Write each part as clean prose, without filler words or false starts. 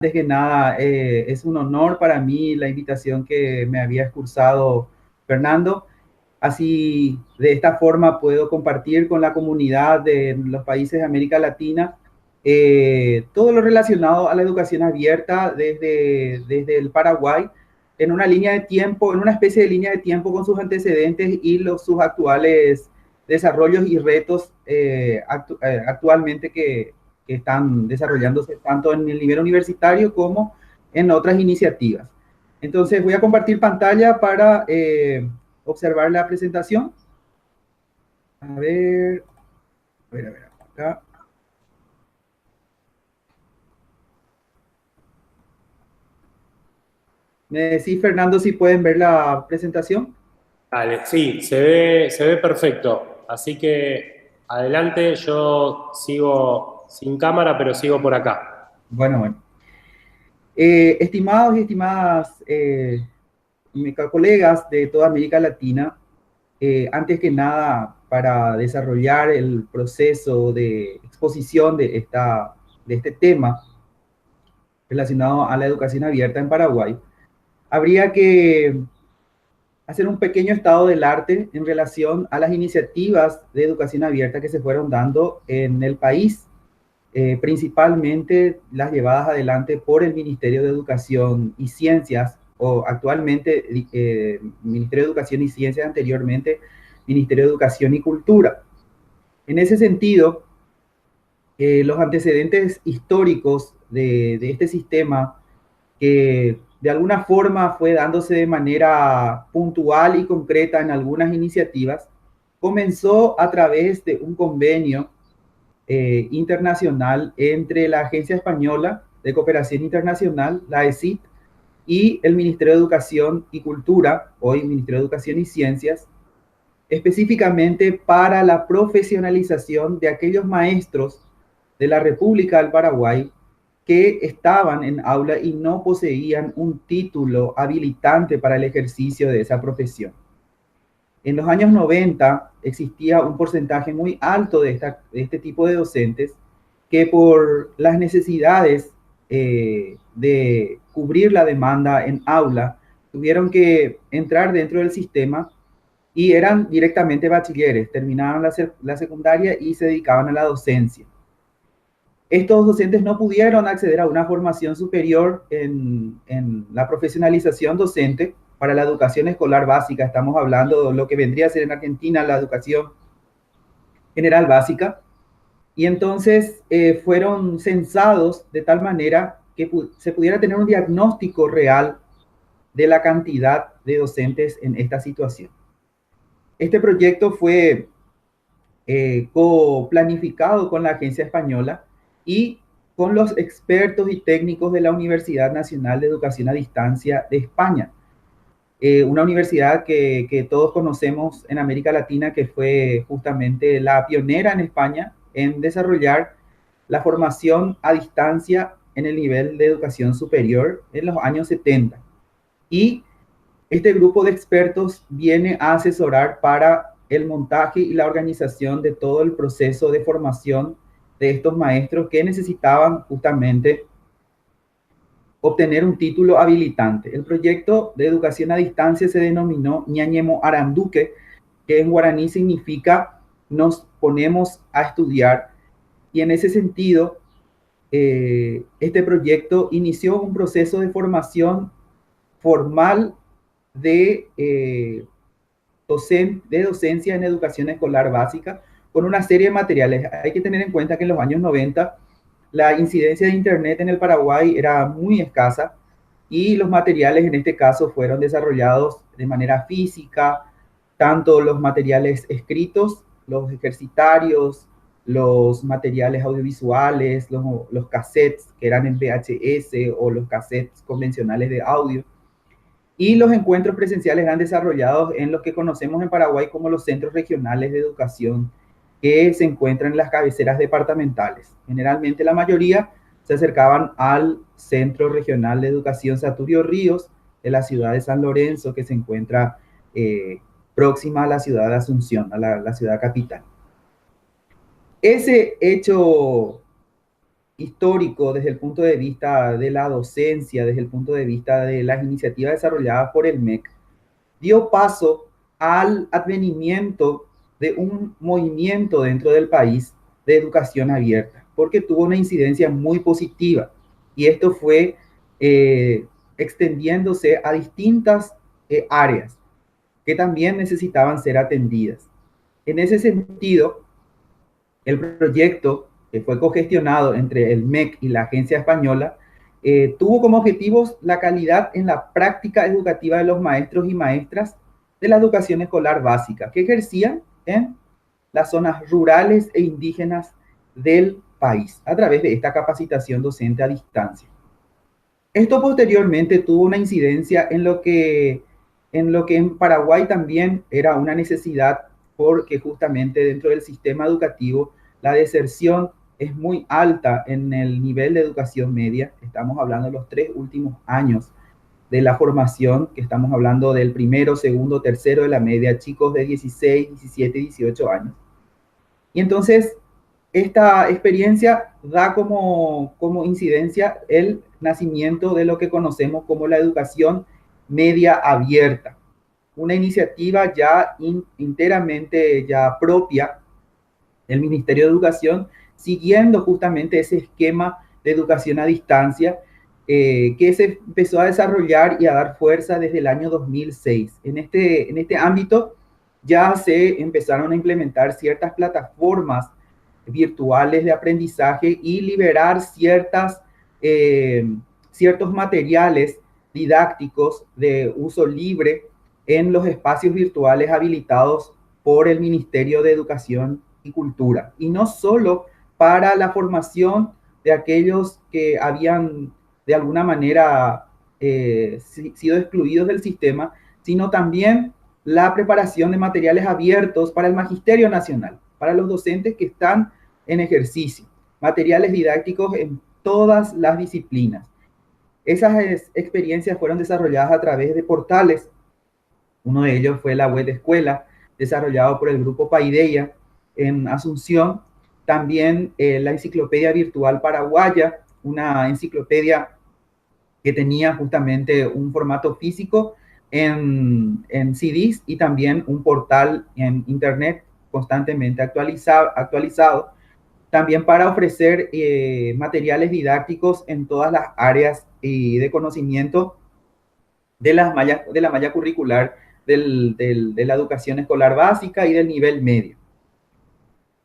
Antes que nada, es un honor para mí la invitación que me había excursado Fernando. Así, de esta forma, puedo compartir con la comunidad de los países de América Latina todo lo relacionado a la educación abierta desde el Paraguay, en una línea de tiempo, en una especie de línea de tiempo con sus antecedentes y sus actuales desarrollos y retos actualmente que están desarrollándose tanto en el nivel universitario como en otras iniciativas. Entonces voy a compartir pantalla para observar la presentación. A ver, acá. Me decís, Fernando, si pueden ver la presentación. Dale, sí, se ve perfecto. Así que adelante, yo sigo sin cámara, pero sigo por acá. Bueno. Estimados y estimadas colegas de toda América Latina, antes que nada, para desarrollar el proceso de exposición de este tema relacionado a la educación abierta en Paraguay, habría que hacer un pequeño estado del arte en relación a las iniciativas de educación abierta que se fueron dando en el país, principalmente las llevadas adelante por el Ministerio de Educación y Ciencias, o actualmente Ministerio de Educación y Ciencias, anteriormente Ministerio de Educación y Cultura. En ese sentido, los antecedentes históricos de este sistema, que de alguna forma fue dándose de manera puntual y concreta en algunas iniciativas, comenzó a través de un convenio internacional entre la Agencia Española de Cooperación Internacional, la ECIT, y el Ministerio de Educación y Cultura, hoy Ministerio de Educación y Ciencias, específicamente para la profesionalización de aquellos maestros de la República del Paraguay que estaban en aula y no poseían un título habilitante para el ejercicio de esa profesión. En los años 90 existía un porcentaje muy alto de este tipo de docentes que por las necesidades de cubrir la demanda en aula tuvieron que entrar dentro del sistema y eran directamente bachilleres, terminaban la secundaria y se dedicaban a la docencia. Estos docentes no pudieron acceder a una formación superior en la profesionalización docente para la educación escolar básica. Estamos hablando de lo que vendría a ser en Argentina la educación general básica. Y entonces fueron censados de tal manera que se pudiera tener un diagnóstico real de la cantidad de docentes en esta situación. Este proyecto fue co-planificado con la Agencia Española y con los expertos y técnicos de la Universidad Nacional de Educación a Distancia de España, una universidad que todos conocemos en América Latina, que fue justamente la pionera en España en desarrollar la formación a distancia en el nivel de educación superior en los años 70. Y este grupo de expertos viene a asesorar para el montaje y la organización de todo el proceso de formación de estos maestros que necesitaban justamente obtener un título habilitante. El proyecto de educación a distancia se denominó Ñañemo Aranduque, que en guaraní significa nos ponemos a estudiar. Y en ese sentido, este proyecto inició un proceso de formación formal de de docencia en educación escolar básica con una serie de materiales. Hay que tener en cuenta que en los años 90 la incidencia de Internet en el Paraguay era muy escasa y los materiales en este caso fueron desarrollados de manera física, tanto los materiales escritos, los ejercitarios, los materiales audiovisuales, los cassettes que eran en VHS o los cassettes convencionales de audio, y los encuentros presenciales eran desarrollados en los que conocemos en Paraguay como los centros regionales de educación, que se encuentran en las cabeceras departamentales. Generalmente la mayoría se acercaban al Centro Regional de Educación Saturio Ríos de la ciudad de San Lorenzo, que se encuentra próxima a la ciudad de Asunción, a la ciudad capital. Ese hecho histórico desde el punto de vista de la docencia, desde el punto de vista de las iniciativas desarrolladas por el MEC, dio paso al advenimiento de un movimiento dentro del país de educación abierta, porque tuvo una incidencia muy positiva y esto fue extendiéndose a distintas áreas que también necesitaban ser atendidas. En ese sentido, el proyecto que fue cogestionado entre el MEC y la agencia española tuvo como objetivos la calidad en la práctica educativa de los maestros y maestras de la educación escolar básica que ejercían en las zonas rurales e indígenas del país a través de esta capacitación docente a distancia. Esto posteriormente tuvo una incidencia en lo que en Paraguay también era una necesidad, porque justamente dentro del sistema educativo la deserción es muy alta en el nivel de educación media. Estamos hablando de los 3 últimos años de la formación, que estamos hablando del primero, segundo, tercero de la media, chicos de 16, 17, 18 años. Y entonces esta experiencia da como incidencia el nacimiento de lo que conocemos como la educación media abierta, una iniciativa ya enteramente ya propia del Ministerio de Educación, siguiendo justamente ese esquema de educación a distancia que se empezó a desarrollar y a dar fuerza desde el año 2006. En este ámbito ya se empezaron a implementar ciertas plataformas virtuales de aprendizaje y liberar ciertos materiales didácticos de uso libre en los espacios virtuales habilitados por el Ministerio de Educación y Cultura. Y no solo para la formación de aquellos que habían de alguna manera sido excluidos del sistema, sino también la preparación de materiales abiertos para el Magisterio Nacional, para los docentes que están en ejercicio, materiales didácticos en todas las disciplinas. Esas experiencias fueron desarrolladas a través de portales. Uno de ellos fue la web de escuela, desarrollado por el grupo Paideia en Asunción. También la enciclopedia virtual paraguaya, una enciclopedia que tenía justamente un formato físico en CDs y también un portal en internet constantemente actualizado, también para ofrecer materiales didácticos en todas las áreas de conocimiento de la malla curricular de la educación escolar básica y del nivel medio.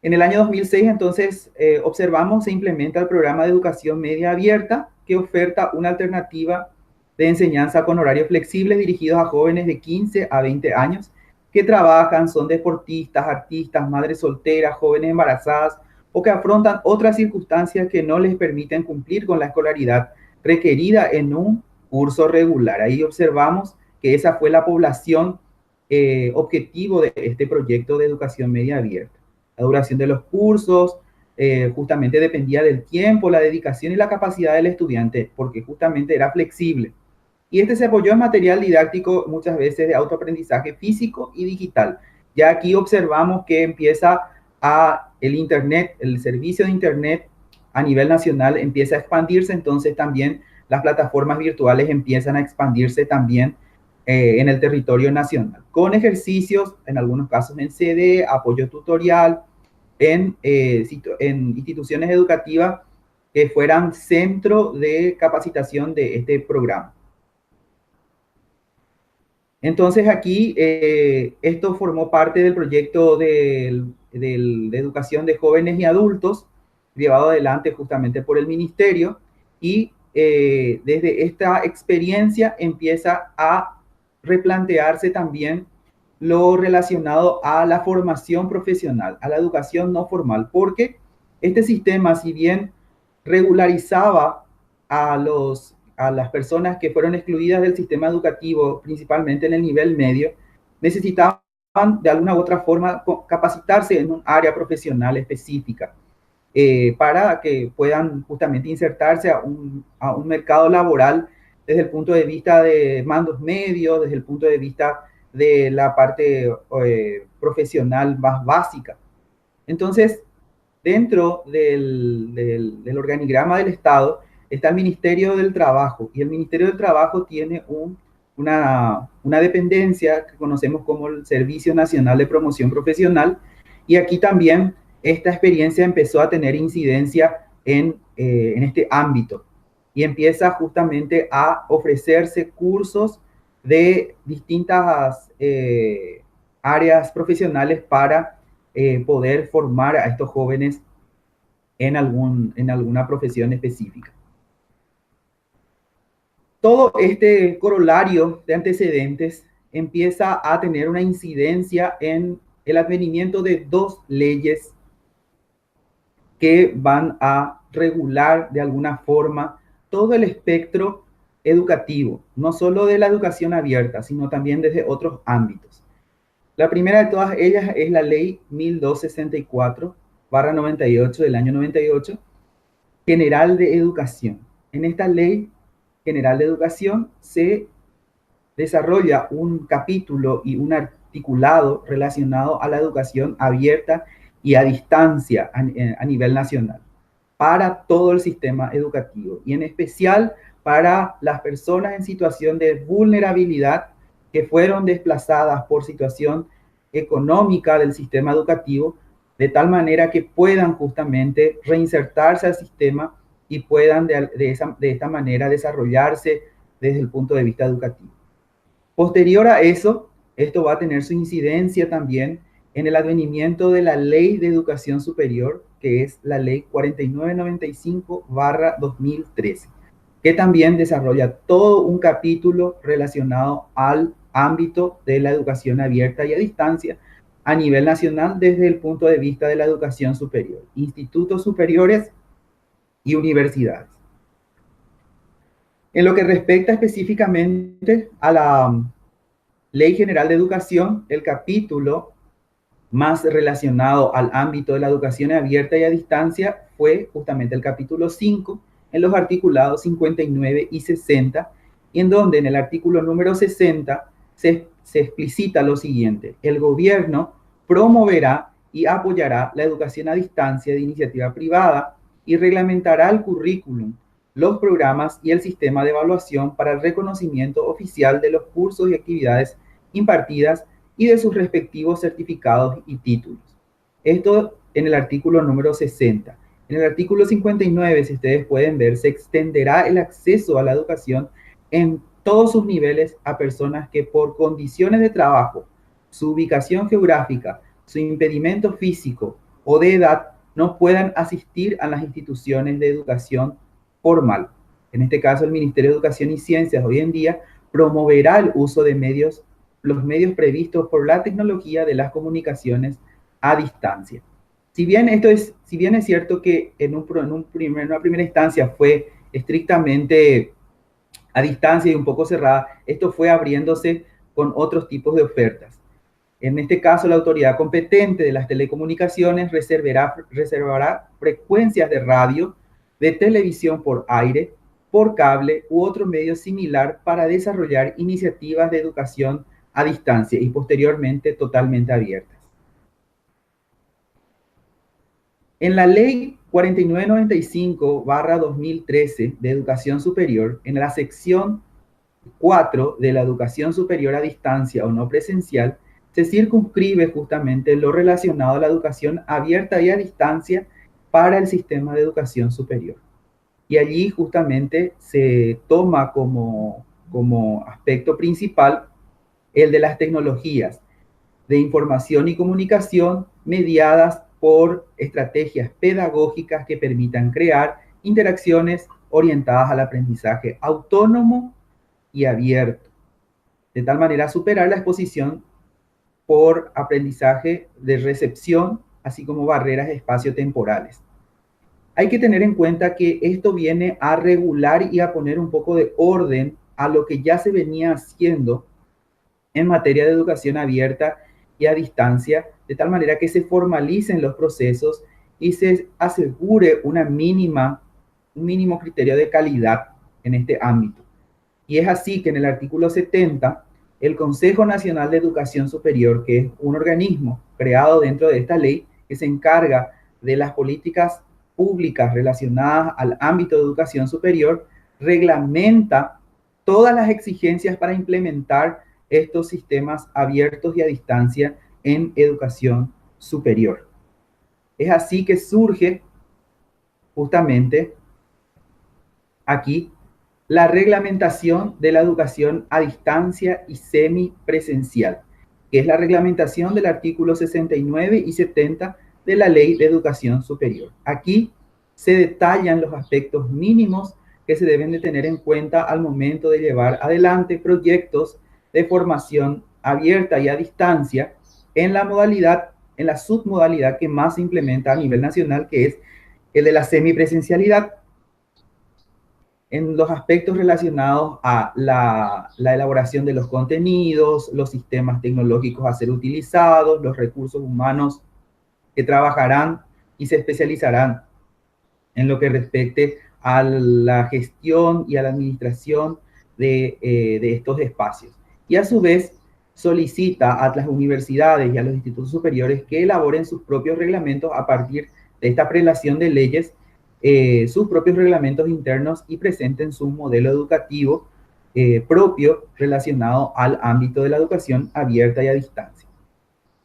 En el año 2006, entonces, observamos, se implementa el programa de educación media abierta, que oferta una alternativa de enseñanza con horarios flexibles dirigidos a jóvenes de 15 a 20 años que trabajan, son deportistas, artistas, madres solteras, jóvenes embarazadas o que afrontan otras circunstancias que no les permiten cumplir con la escolaridad requerida en un curso regular. Ahí observamos que esa fue la población objetivo de este proyecto de educación media abierta. La duración de los cursos justamente dependía del tiempo, la dedicación y la capacidad del estudiante, porque justamente era flexible. Y este se apoyó en material didáctico muchas veces de autoaprendizaje físico y digital. Ya aquí observamos que empieza el Internet, el servicio de Internet a nivel nacional empieza a expandirse, entonces también las plataformas virtuales empiezan a expandirse también en el territorio nacional, con ejercicios, en algunos casos en CD, apoyo tutorial, en instituciones educativas que fueran centro de capacitación de este programa. Entonces aquí esto formó parte del proyecto de educación de jóvenes y adultos, llevado adelante justamente por el ministerio, y desde esta experiencia empieza a replantearse también lo relacionado a la formación profesional, a la educación no formal, porque este sistema, si bien regularizaba a las personas que fueron excluidas del sistema educativo, principalmente en el nivel medio, necesitaban de alguna u otra forma capacitarse en un área profesional específica para que puedan justamente insertarse a un mercado laboral desde el punto de vista de mandos medios, desde el punto de vista de la parte profesional más básica. Entonces, Dentro del organigrama del Estado está el Ministerio del Trabajo, y el Ministerio del Trabajo tiene una dependencia que conocemos como el Servicio Nacional de Promoción Profesional, y aquí también esta experiencia empezó a tener incidencia en este ámbito, y empieza justamente a ofrecerse cursos de distintas áreas profesionales para poder formar a estos jóvenes en alguna profesión específica. Todo este corolario de antecedentes empieza a tener una incidencia en el advenimiento de dos leyes que van a regular de alguna forma todo el espectro educativo, no solo de la educación abierta, sino también desde otros ámbitos. La primera de todas ellas es la ley 1264/98 del año 98, General de Educación. En esta ley general de educación se desarrolla un capítulo y un articulado relacionado a la educación abierta y a distancia a nivel nacional para todo el sistema educativo, y en especial para las personas en situación de vulnerabilidad que fueron desplazadas por situación económica del sistema educativo, de tal manera que puedan justamente reinsertarse al sistema y puedan de esta manera desarrollarse desde el punto de vista educativo. Posterior a eso, esto va a tener su incidencia también en el advenimiento de la Ley de Educación Superior, que es la Ley 4995/2013, que también desarrolla todo un capítulo relacionado al ámbito de la educación abierta y a distancia a nivel nacional desde el punto de vista de la educación superior, institutos superiores y universidades. En lo que respecta específicamente a la Ley General de Educación, el capítulo más relacionado al ámbito de la educación abierta y a distancia fue justamente el capítulo 5, en los articulados 59 y 60, y en donde en el artículo número 60 se explicita lo siguiente: el gobierno promoverá y apoyará la educación a distancia de iniciativa privada y reglamentará el currículum, los programas y el sistema de evaluación para el reconocimiento oficial de los cursos y actividades impartidas y de sus respectivos certificados y títulos. Esto en el artículo número 60. En el artículo 59, si ustedes pueden ver, se extenderá el acceso a la educación en todos sus niveles a personas que por condiciones de trabajo, su ubicación geográfica, su impedimento físico o de edad no puedan asistir a las instituciones de educación formal. En este caso, el Ministerio de Educación y Ciencias hoy en día promoverá el uso de los medios previstos por la tecnología de las comunicaciones a distancia. Si bien es cierto que en una primera instancia fue estrictamente a distancia y un poco cerrada, esto fue abriéndose con otros tipos de ofertas. En este caso, la autoridad competente de las telecomunicaciones reservará frecuencias de radio, de televisión por aire, por cable u otro medio similar para desarrollar iniciativas de educación a distancia y posteriormente totalmente abiertas. En la Ley 4995/2013 de Educación Superior, en la sección 4 de la educación superior a distancia o no presencial, se circunscribe justamente lo relacionado a la educación abierta y a distancia para el sistema de educación superior. Y allí justamente se toma como aspecto principal el de las tecnologías de información y comunicación mediadas por estrategias pedagógicas que permitan crear interacciones orientadas al aprendizaje autónomo y abierto, de tal manera superar la exposición por aprendizaje de recepción, así como barreras espaciotemporales. Hay que tener en cuenta que esto viene a regular y a poner un poco de orden a lo que ya se venía haciendo en materia de educación abierta y a distancia, de tal manera que se formalicen los procesos y se asegure un mínimo criterio de calidad en este ámbito. Y es así que en el artículo 70, el Consejo Nacional de Educación Superior, que es un organismo creado dentro de esta ley que se encarga de las políticas públicas relacionadas al ámbito de educación superior reglamenta todas las exigencias para implementar estos sistemas abiertos y a distancia en educación superior. Es así que surge justamente aquí la reglamentación de la educación a distancia y semipresencial, que es la reglamentación del artículo 69 y 70 de la Ley de Educación Superior. Aquí se detallan los aspectos mínimos que se deben de tener en cuenta al momento de llevar adelante proyectos de formación abierta y a distancia en la modalidad, en la submodalidad que más se implementa a nivel nacional, que es el de la semipresencialidad, en los aspectos relacionados a la elaboración de los contenidos, los sistemas tecnológicos a ser utilizados, los recursos humanos que trabajarán y se especializarán en lo que respecte a la gestión y a la administración de estos espacios. Y a su vez solicita a las universidades y a los institutos superiores que elaboren sus propios reglamentos a partir de esta prelación de leyes, sus propios reglamentos internos y presenten su modelo educativo propio relacionado al ámbito de la educación abierta y a distancia.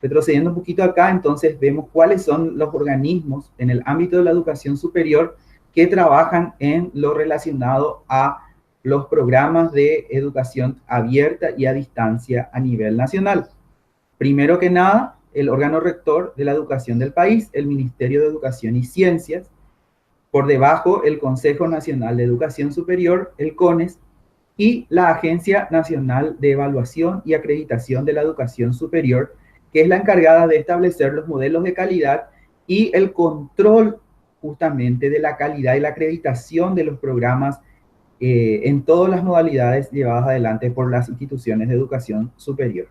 Retrocediendo un poquito acá, entonces vemos cuáles son los organismos en el ámbito de la educación superior que trabajan en lo relacionado a los programas de educación abierta y a distancia a nivel nacional. Primero que nada, el órgano rector de la educación del país, el Ministerio de Educación y Ciencias. Por debajo, el Consejo Nacional de Educación Superior, el CONES, y la Agencia Nacional de Evaluación y Acreditación de la Educación Superior, que es la encargada de establecer los modelos de calidad y el control justamente de la calidad y la acreditación de los programas en todas las modalidades llevadas adelante por las instituciones de educación superior.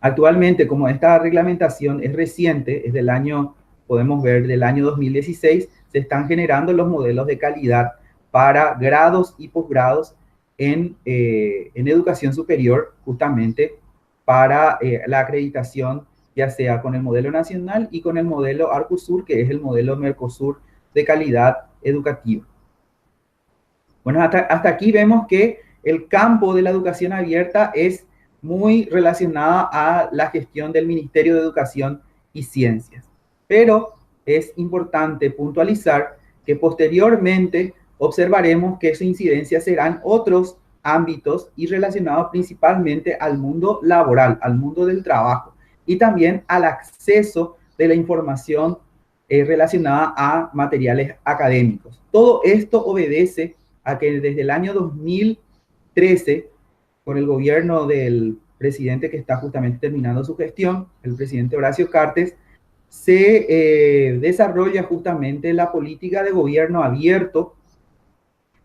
Actualmente, como esta reglamentación es reciente, es del año, podemos ver, del año 2016, se están generando los modelos de calidad para grados y posgrados en educación superior, justamente para la acreditación, ya sea con el modelo nacional y con el modelo Arcosur, que es el modelo Mercosur de calidad educativa. Bueno, hasta aquí vemos que el campo de la educación abierta es muy relacionada a la gestión del Ministerio de Educación y Ciencias. Pero es importante puntualizar que posteriormente observaremos que su incidencia serán otros ámbitos y relacionados principalmente al mundo laboral, al mundo del trabajo y también al acceso de la información relacionada a materiales académicos. Todo esto obedece a que desde el año 2013, con el gobierno del presidente que está justamente terminando su gestión, el presidente Horacio Cartes, se desarrolla justamente la política de gobierno abierto,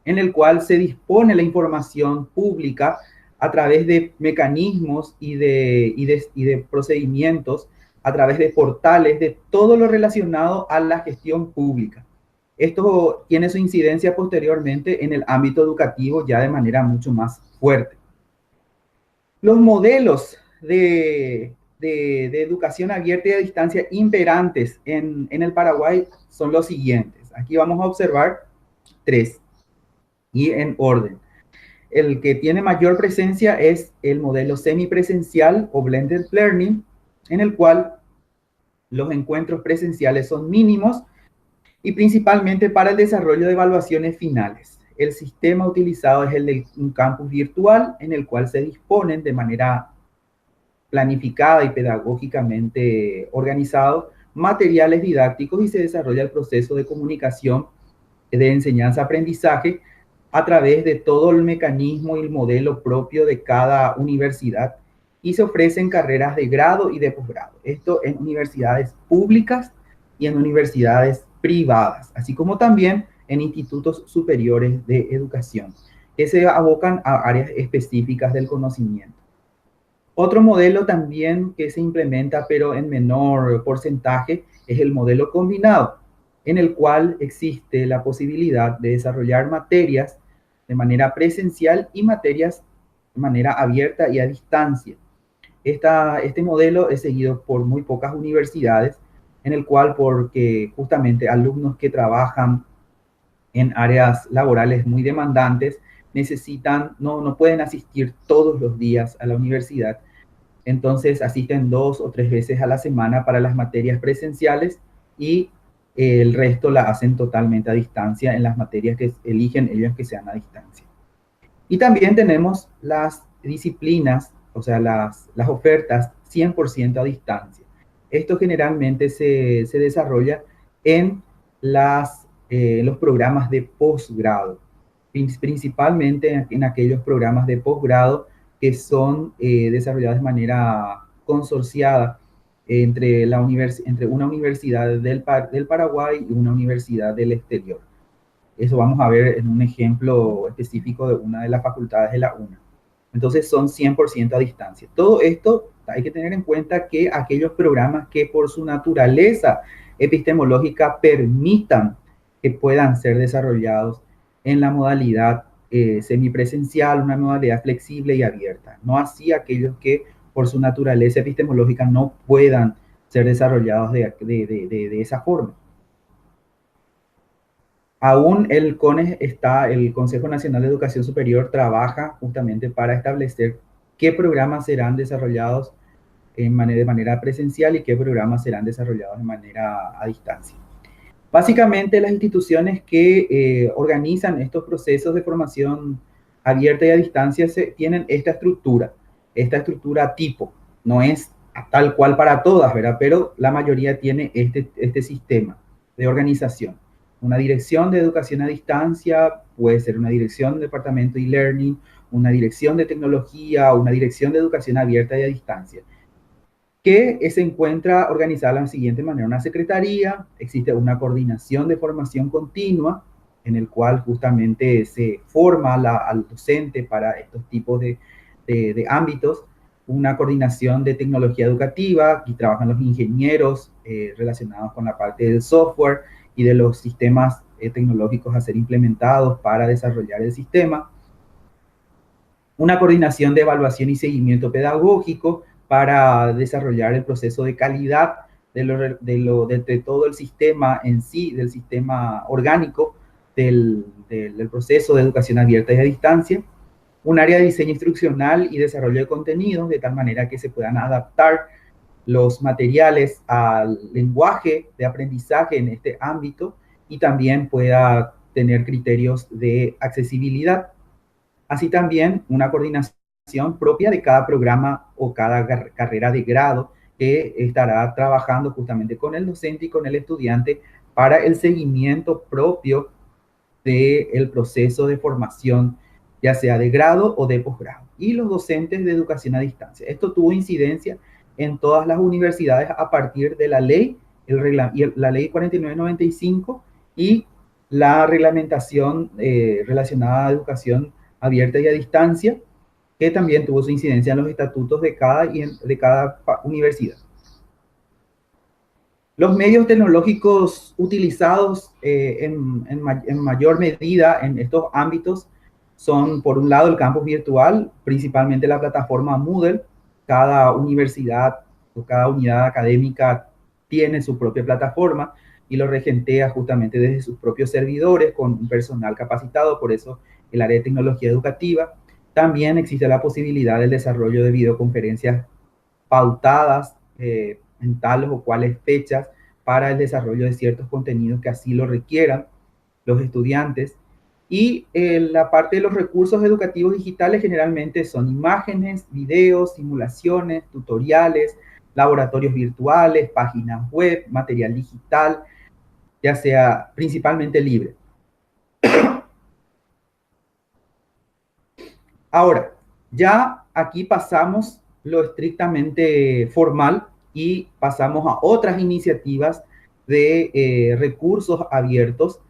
en el cual se dispone la información pública a través de mecanismos y de procedimientos, a través de portales, de todo lo relacionado a la gestión pública. Esto tiene su incidencia posteriormente en el ámbito educativo ya de manera mucho más fuerte. Los modelos de educación abierta y a distancia imperantes en el Paraguay son los siguientes. Aquí vamos a observar tres y en orden. El que tiene mayor presencia es el modelo semipresencial o blended learning, en el cual los encuentros presenciales son mínimos y principalmente para el desarrollo de evaluaciones finales. El sistema utilizado es el de un campus virtual en el cual se disponen de manera planificada y pedagógicamente organizado materiales didácticos y se desarrolla el proceso de comunicación de enseñanza-aprendizaje a través de todo el mecanismo y el modelo propio de cada universidad y se ofrecen carreras de grado y de posgrado. Esto en universidades públicas y en universidades privadas, así como también en institutos superiores de educación, que se abocan a áreas específicas del conocimiento. Otro modelo también que se implementa, pero en menor porcentaje, es el modelo combinado, en el cual existe la posibilidad de desarrollar materias de manera presencial y materias de manera abierta y a distancia. Este modelo es seguido por muy pocas universidades, en el cual porque justamente alumnos que trabajan en áreas laborales muy demandantes necesitan, no pueden asistir todos los días a la universidad, entonces asisten 2 o 3 veces a la semana para las materias presenciales y el resto la hacen totalmente a distancia en las materias que eligen ellos que sean a distancia. Y también tenemos las disciplinas, o sea, las ofertas 100% a distancia. Esto generalmente se desarrolla en los programas de posgrado, principalmente en aquellos programas de posgrado que son desarrollados de manera consorciada entre una universidad del Paraguay y una universidad del exterior. Eso vamos a ver en un ejemplo específico de una de las facultades de la UNA. Entonces son 100% a distancia. Todo esto hay que tener en cuenta que aquellos programas que por su naturaleza epistemológica permitan que puedan ser desarrollados en la modalidad semipresencial, una modalidad flexible y abierta. No así aquellos que por su naturaleza epistemológica no puedan ser desarrollados de esa forma. Aún el CONES el Consejo Nacional de Educación Superior trabaja justamente para establecer qué programas serán desarrollados de manera presencial y qué programas serán desarrollados de manera a distancia. Básicamente las instituciones que organizan estos procesos de formación abierta y a distancia tienen esta estructura tipo. No es tal cual para todas, ¿verdad? Pero la mayoría tiene este sistema de organización. Una dirección de educación a distancia, puede ser una dirección de departamento de e-learning, una dirección de tecnología, una dirección de educación abierta y a distancia, que se encuentra organizada de la siguiente manera. Una secretaría, existe una coordinación de formación continua, en el cual justamente se forma al docente para estos tipos de ámbitos, una coordinación de tecnología educativa, y trabajan los ingenieros relacionados con la parte del software y de los sistemas tecnológicos a ser implementados para desarrollar el sistema. Una coordinación de evaluación y seguimiento pedagógico para desarrollar el proceso de calidad de todo el sistema en sí, del sistema orgánico del proceso de educación abierta y a distancia. Un área de diseño instruccional y desarrollo de contenidos, de tal manera que se puedan adaptar los materiales al lenguaje de aprendizaje en este ámbito y también pueda tener criterios de accesibilidad. Así también una coordinación propia de cada programa o cada carrera de grado que estará trabajando justamente con el docente y con el estudiante para el seguimiento propio del proceso de formación, ya sea de grado o de posgrado. Y los docentes de educación a distancia. Esto tuvo incidencia en todas las universidades a partir de la ley, la ley 4995 y la reglamentación relacionada a educación abierta y a distancia, que también tuvo su incidencia en los estatutos de cada universidad. Los medios tecnológicos utilizados en mayor medida en estos ámbitos son, por un lado, el campus virtual, principalmente la plataforma Moodle. Cada universidad o cada unidad académica tiene su propia plataforma y lo regentea justamente desde sus propios servidores con un personal capacitado, por eso el área de tecnología educativa. También existe la posibilidad del desarrollo de videoconferencias pautadas en tales o cuales fechas para el desarrollo de ciertos contenidos que así lo requieran los estudiantes. Y la parte de los recursos educativos digitales generalmente son imágenes, videos, simulaciones, tutoriales, laboratorios virtuales, páginas web, material digital, ya sea principalmente libre. Ahora, ya aquí pasamos lo estrictamente formal y pasamos a otras iniciativas de recursos abiertos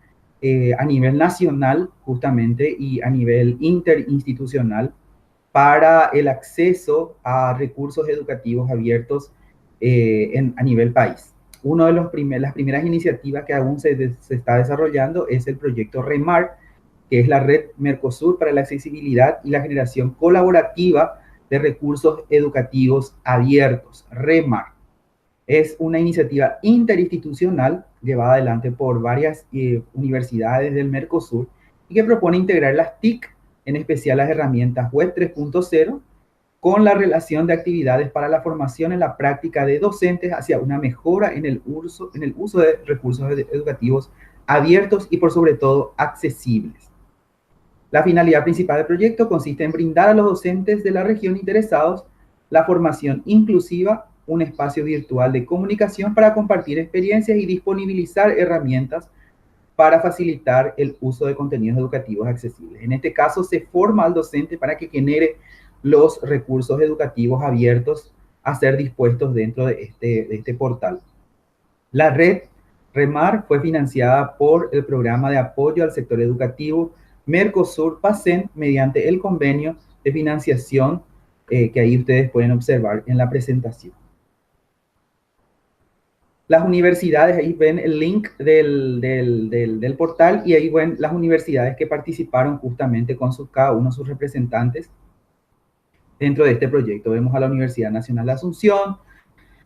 a nivel nacional justamente y a nivel interinstitucional para el acceso a recursos educativos abiertos a nivel país. Una de las primeras iniciativas que aún se está desarrollando es el proyecto REMAR, que es la Red Mercosur para la Accesibilidad y la Generación Colaborativa de Recursos Educativos Abiertos, REMAR. Es una iniciativa interinstitucional llevada adelante por varias universidades del Mercosur y que propone integrar las TIC, en especial las herramientas Web 3.0, con la relación de actividades para la formación en la práctica de docentes hacia una mejora en el uso de recursos educativos abiertos y por sobre todo accesibles. La finalidad principal del proyecto consiste en brindar a los docentes de la región interesados la formación inclusiva, un espacio virtual de comunicación para compartir experiencias y disponibilizar herramientas para facilitar el uso de contenidos educativos accesibles. En este caso, se forma al docente para que genere los recursos educativos abiertos a ser dispuestos dentro de este portal. La red REMAR fue financiada por el Programa de Apoyo al Sector Educativo Mercosur-PACEN mediante el convenio de financiación que ahí ustedes pueden observar en la presentación. Las universidades, ahí ven el link del portal y ahí ven las universidades que participaron justamente con cada uno de sus representantes dentro de este proyecto. Vemos a la Universidad Nacional de Asunción,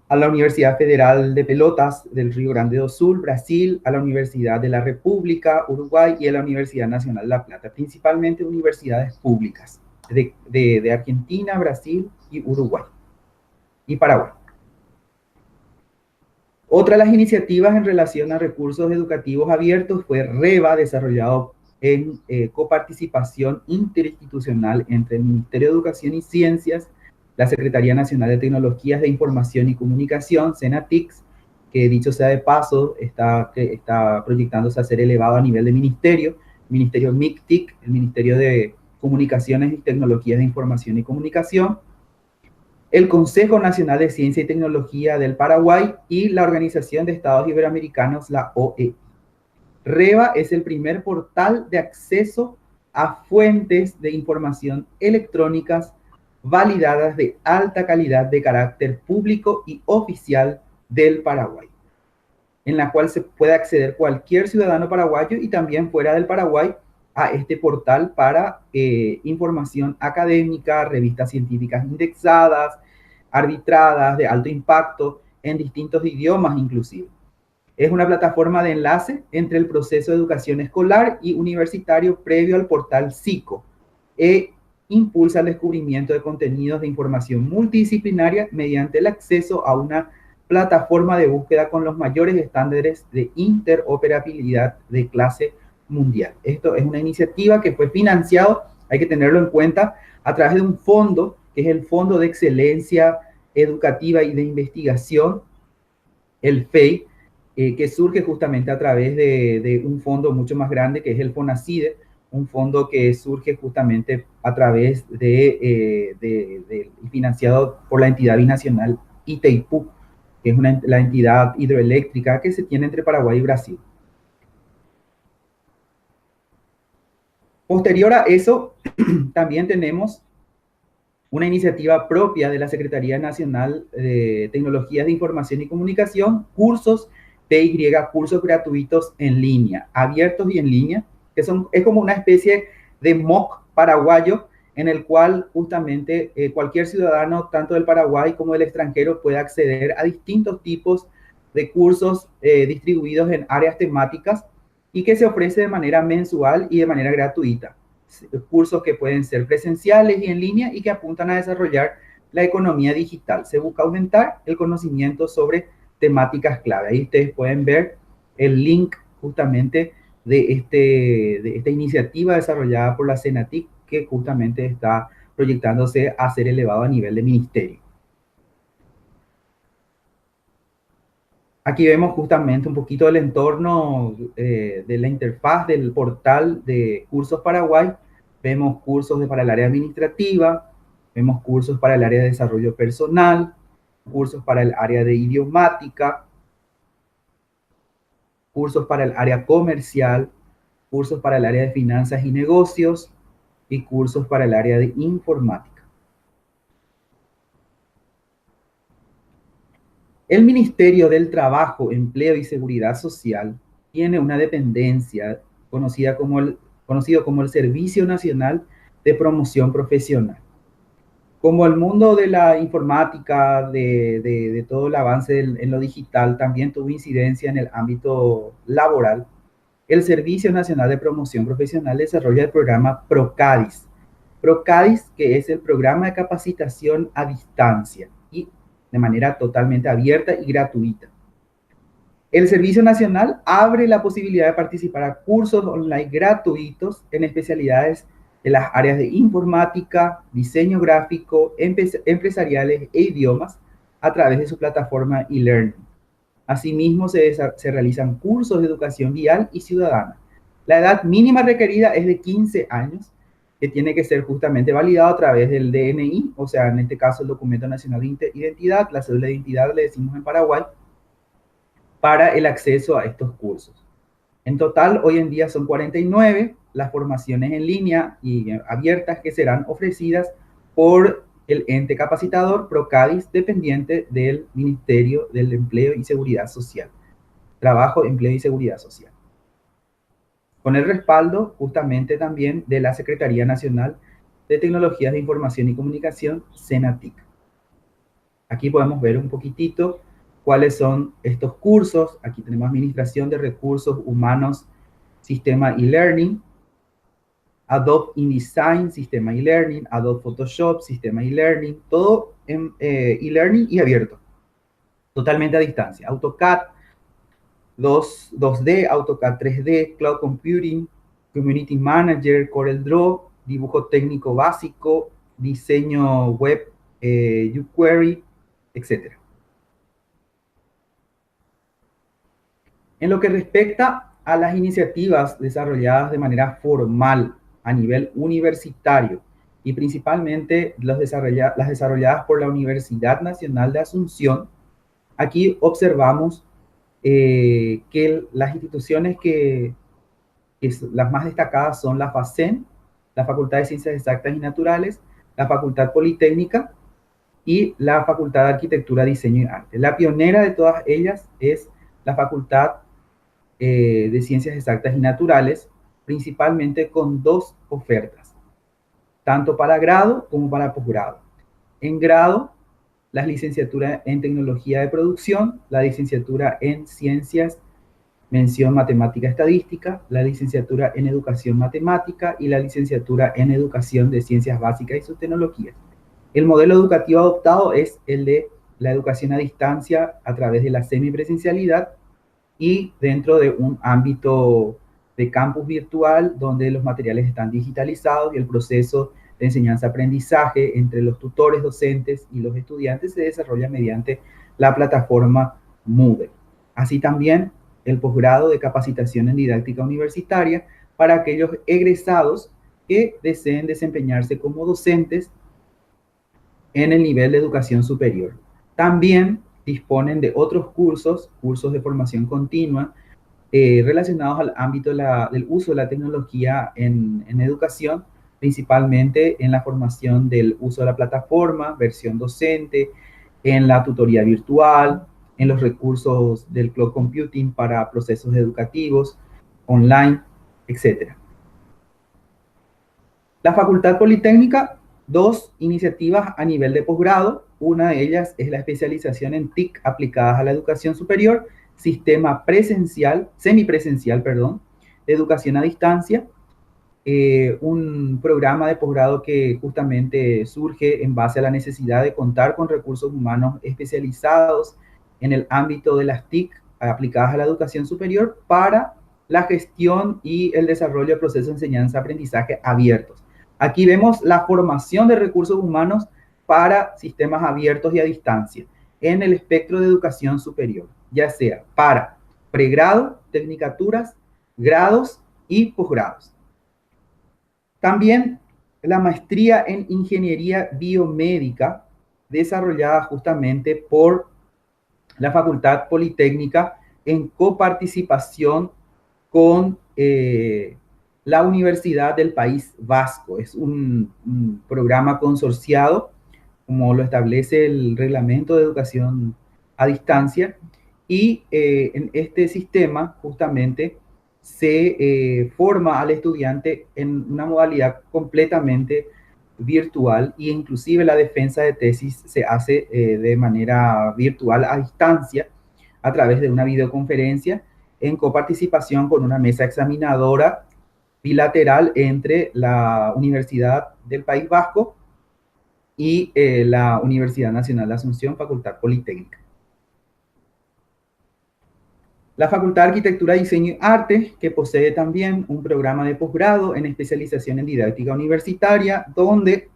a la Universidad Federal de Pelotas del Río Grande do Sul, Brasil, a la Universidad de la República, Uruguay, y a la Universidad Nacional de La Plata, principalmente universidades públicas de Argentina, Brasil y Uruguay y Paraguay. Otra de las iniciativas en relación a recursos educativos abiertos fue REVA, desarrollado en coparticipación interinstitucional entre el Ministerio de Educación y Ciencias, la Secretaría Nacional de Tecnologías de Información y Comunicación, CENATICS, que dicho sea de paso, está proyectándose a ser elevado a nivel de ministerio, Ministerio MICTIC, el Ministerio de Comunicaciones y Tecnologías de Información y Comunicación, el Consejo Nacional de Ciencia y Tecnología del Paraguay y la Organización de Estados Iberoamericanos, la OEI. REVA es el primer portal de acceso a fuentes de información electrónicas validadas de alta calidad de carácter público y oficial del Paraguay, en la cual se puede acceder cualquier ciudadano paraguayo y también fuera del Paraguay a este portal para información académica, revistas científicas indexadas, arbitradas, de alto impacto, en distintos idiomas inclusive. Es una plataforma de enlace entre el proceso de educación escolar y universitario previo al portal SICO e impulsa el descubrimiento de contenidos de información multidisciplinaria mediante el acceso a una plataforma de búsqueda con los mayores estándares de interoperabilidad de clase mundial. Esto es una iniciativa que fue financiado, hay que tenerlo en cuenta, a través de un fondo, que es el Fondo de Excelencia Educativa y de Investigación, el FEI, que surge justamente a través de un fondo mucho más grande, que es el FONACIDE, un fondo que surge justamente a través financiado por la entidad binacional Itaipú, que es la entidad hidroeléctrica que se tiene entre Paraguay y Brasil. Posterior a eso, también tenemos una iniciativa propia de la Secretaría Nacional de Tecnologías de Información y Comunicación, cursos PY, cursos gratuitos en línea, abiertos y en línea, que es como una especie de MOOC paraguayo en el cual justamente cualquier ciudadano, tanto del Paraguay como del extranjero, puede acceder a distintos tipos de cursos distribuidos en áreas temáticas y que se ofrece de manera mensual y de manera gratuita. Cursos que pueden ser presenciales y en línea y que apuntan a desarrollar la economía digital. Se busca aumentar el conocimiento sobre temáticas clave. Ahí ustedes pueden ver el link justamente de esta iniciativa desarrollada por la CENATIC, que justamente está proyectándose a ser elevado a nivel de ministerio. Aquí vemos justamente un poquito del entorno de la interfaz del portal de Cursos Paraguay. Vemos cursos para el área administrativa, vemos cursos para el área de desarrollo personal, cursos para el área de idiomática, cursos para el área comercial, cursos para el área de finanzas y negocios y cursos para el área de informática. El Ministerio del Trabajo, Empleo y Seguridad Social tiene una dependencia conocido como el Servicio Nacional de Promoción Profesional. Como el mundo de la informática, de todo el avance en lo digital, también tuvo incidencia en el ámbito laboral, el Servicio Nacional de Promoción Profesional desarrolla el programa PROCADIS. PROCADIS, que es el programa de capacitación a distancia y de manera totalmente abierta y gratuita. El Servicio Nacional abre la posibilidad de participar a cursos online gratuitos en especialidades de las áreas de informática, diseño gráfico, empresariales e idiomas a través de su plataforma e-learning. Asimismo, se realizan cursos de educación vial y ciudadana. La edad mínima requerida es de 15 años, que tiene que ser justamente validado a través del DNI, o sea, en este caso el Documento Nacional de Identidad, la cédula de identidad le decimos en Paraguay, para el acceso a estos cursos. En total, hoy en día son 49 las formaciones en línea y abiertas que serán ofrecidas por el ente capacitador PROCADIS, dependiente del Ministerio del Empleo y Seguridad Social. Trabajo, Empleo y Seguridad Social. Con el respaldo justamente también de la Secretaría Nacional de Tecnologías de Información y Comunicación, CENATIC. Aquí podemos ver un poquitito cuáles son estos cursos. Aquí tenemos Administración de Recursos Humanos, Sistema e-Learning, Adobe InDesign, Sistema e-Learning, Adobe Photoshop, Sistema e-Learning, todo en e-Learning y abierto, totalmente a distancia. AutoCAD 2D, AutoCAD 3D, Cloud Computing, Community Manager, CorelDRAW, dibujo técnico básico, diseño web, jQuery, etc. En lo que respecta a las iniciativas desarrolladas de manera formal a nivel universitario y principalmente las desarrolladas por la Universidad Nacional de Asunción, aquí observamos que las instituciones que las más destacadas son la FACEN, la Facultad de Ciencias Exactas y Naturales, la Facultad Politécnica y la Facultad de Arquitectura, Diseño y Arte. La pionera de todas ellas es la Facultad de Ciencias Exactas y Naturales, principalmente con 2 ofertas, tanto para grado como para posgrado. En grado, las licenciaturas en Tecnología de Producción, la licenciatura en Ciencias, mención Matemática Estadística, la licenciatura en Educación Matemática y la licenciatura en Educación de Ciencias Básicas y sus Tecnologías. El modelo educativo adoptado es el de la educación a distancia a través de la semipresencialidad y dentro de un ámbito de campus virtual donde los materiales están digitalizados y el proceso de enseñanza-aprendizaje entre los tutores, docentes y los estudiantes se desarrolla mediante la plataforma Moodle. Así también el posgrado de capacitación en didáctica universitaria para aquellos egresados que deseen desempeñarse como docentes en el nivel de educación superior. También disponen de otros cursos de formación continua relacionados al ámbito del uso de la tecnología en educación, principalmente en la formación del uso de la plataforma, versión docente, en la tutoría virtual, en los recursos del cloud computing para procesos educativos, online, etc. La Facultad Politécnica, 2 iniciativas a nivel de posgrado. Una de ellas es la especialización en TIC aplicadas a la educación superior, sistema presencial, semipresencial, perdón, de educación a distancia. Un programa de posgrado que justamente surge en base a la necesidad de contar con recursos humanos especializados en el ámbito de las TIC aplicadas a la educación superior para la gestión y el desarrollo de procesos de enseñanza-aprendizaje abiertos. Aquí vemos la formación de recursos humanos para sistemas abiertos y a distancia en el espectro de educación superior, ya sea para pregrado, tecnicaturas, grados y posgrados. También la maestría en ingeniería biomédica, desarrollada justamente por la Facultad Politécnica en coparticipación con la Universidad del País Vasco. Es un programa consorciado, como lo establece el Reglamento de Educación a Distancia, y en este sistema justamente se forma al estudiante en una modalidad completamente virtual e inclusive la defensa de tesis se hace de manera virtual a distancia a través de una videoconferencia en coparticipación con una mesa examinadora bilateral entre la Universidad del País Vasco y la Universidad Nacional de Asunción, Facultad Politécnica. La Facultad de Arquitectura, Diseño y Arte, que posee también un programa de posgrado en especialización en didáctica universitaria, donde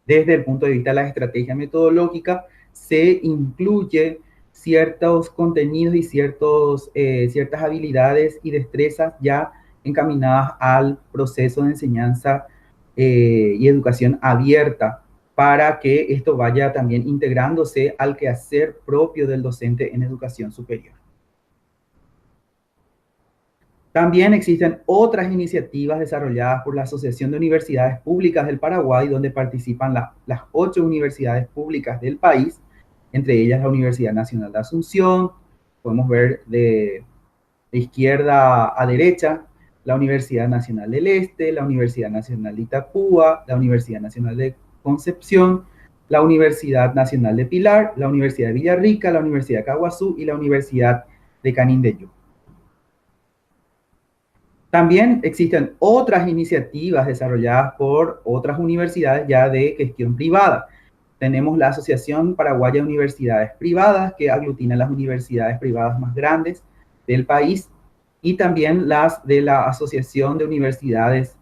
desde el punto de vista de la estrategia metodológica se incluye ciertos contenidos y ciertas habilidades y destrezas ya encaminadas al proceso de enseñanza y educación abierta para que esto vaya también integrándose al quehacer propio del docente en educación superior. También existen otras iniciativas desarrolladas por la Asociación de Universidades Públicas del Paraguay, donde participan las 8 universidades públicas del país, entre ellas la Universidad Nacional de Asunción, podemos ver de izquierda a derecha, la Universidad Nacional del Este, la Universidad Nacional de Itapúa, la Universidad Nacional de Concepción, la Universidad Nacional de Pilar, la Universidad de Villarrica, la Universidad de Caguazú y la Universidad de Canindeyú. También existen otras iniciativas desarrolladas por otras universidades ya de gestión privada. Tenemos la Asociación Paraguaya de Universidades Privadas, que aglutina las universidades privadas más grandes del país, y también las de la Asociación de Universidades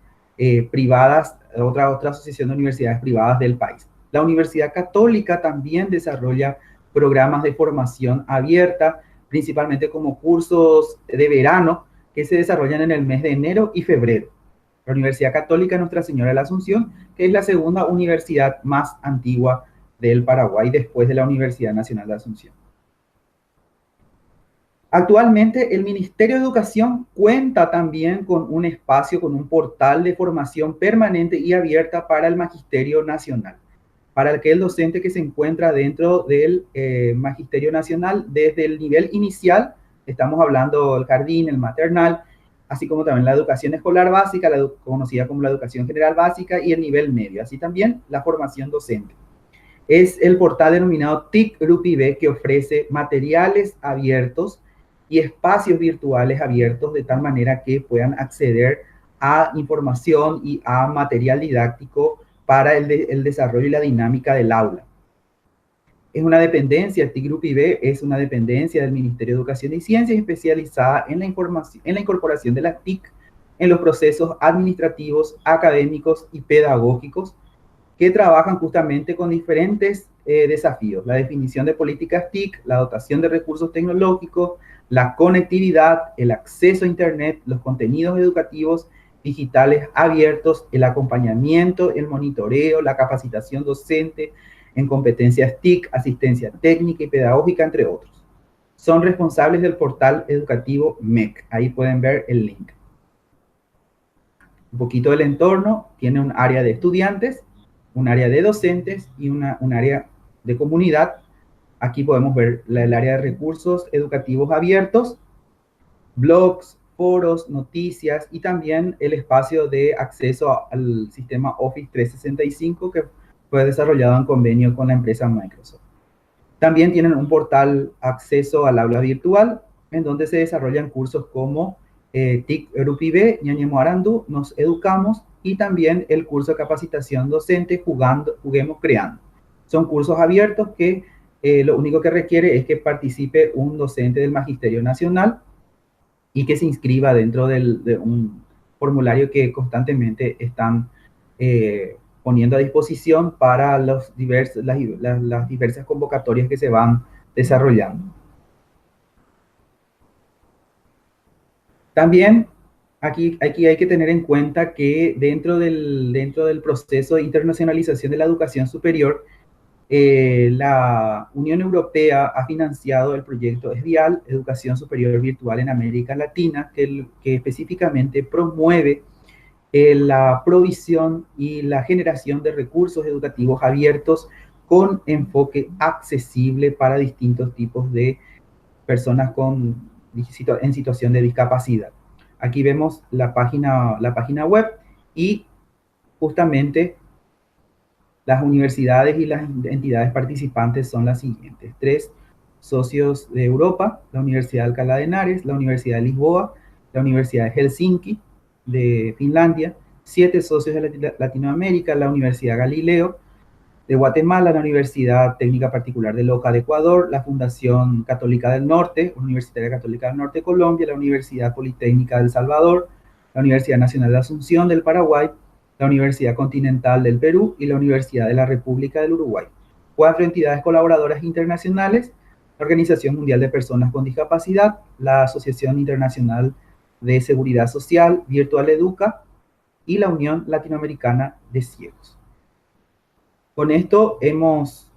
Privadas, otra asociación de universidades privadas del país. La Universidad Católica también desarrolla programas de formación abierta, principalmente como cursos de verano, que se desarrollan en el mes de enero y febrero. La Universidad Católica Nuestra Señora de la Asunción, que es la segunda universidad más antigua del Paraguay después de la Universidad Nacional de Asunción. Actualmente el Ministerio de Educación cuenta también con un espacio, con un portal de formación permanente y abierta para el Magisterio Nacional, para aquel docente que se encuentra dentro del Magisterio Nacional desde el nivel inicial. Estamos hablando del jardín, el maternal, así como también la educación escolar básica, conocida como la educación general básica, y el nivel medio, así también la formación docente. Es el portal denominado TIC Grupi B, que ofrece materiales abiertos y espacios virtuales abiertos de tal manera que puedan acceder a información y a material didáctico para el desarrollo y la dinámica del aula. Es una dependencia, el TIC Grupi B es una dependencia del Ministerio de Educación y Ciencias especializada en la incorporación de las TIC en los procesos administrativos, académicos y pedagógicos que trabajan justamente con diferentes desafíos: la definición de políticas TIC, la dotación de recursos tecnológicos, la conectividad, el acceso a Internet, los contenidos educativos digitales abiertos, el acompañamiento, el monitoreo, la capacitación docente en competencias TIC, asistencia técnica y pedagógica, entre otros. Son responsables del portal educativo MEC. Ahí pueden ver el link. Un poquito del entorno: tiene un área de estudiantes, un área de docentes y un área de comunidad. Aquí podemos ver el área de recursos educativos abiertos, blogs, foros, noticias y también el espacio de acceso al sistema Office 365 que fue desarrollado en convenio con la empresa Microsoft. También tienen un portal acceso al aula virtual en donde se desarrollan cursos como TIC Grupi B, Ñañemo Arandú, Nos Educamos, y también el curso de capacitación docente Juguemos Creando. Son cursos abiertos que lo único que requiere es que participe un docente del Magisterio Nacional y que se inscriba dentro de un formulario que constantemente están poniendo a disposición para las diversas convocatorias que se van desarrollando. También aquí hay que tener en cuenta que dentro del proceso de internacionalización de la educación superior, la Unión Europea ha financiado el proyecto ESDIAL, Educación Superior Virtual en América Latina, que específicamente promueve la provisión y la generación de recursos educativos abiertos con enfoque accesible para distintos tipos de personas en situación de discapacidad. Aquí vemos la página web y justamente Las universidades y las entidades participantes son las siguientes: 3 socios de Europa, la Universidad de Alcalá de Henares, la Universidad de Lisboa, la Universidad de Helsinki de Finlandia, 7 socios de Latinoamérica, la Universidad Galileo de Guatemala, la Universidad Técnica Particular de Loja de Ecuador, la Fundación Católica del Norte, Universitaria Católica del Norte de Colombia, la Universidad Politécnica de El Salvador, la Universidad Nacional de Asunción del Paraguay, la Universidad Continental del Perú y la Universidad de la República del Uruguay. 4 entidades colaboradoras internacionales: la Organización Mundial de Personas con Discapacidad, la Asociación Internacional de Seguridad Social, Virtual Educa y la Unión Latinoamericana de Ciegos. Con esto hemos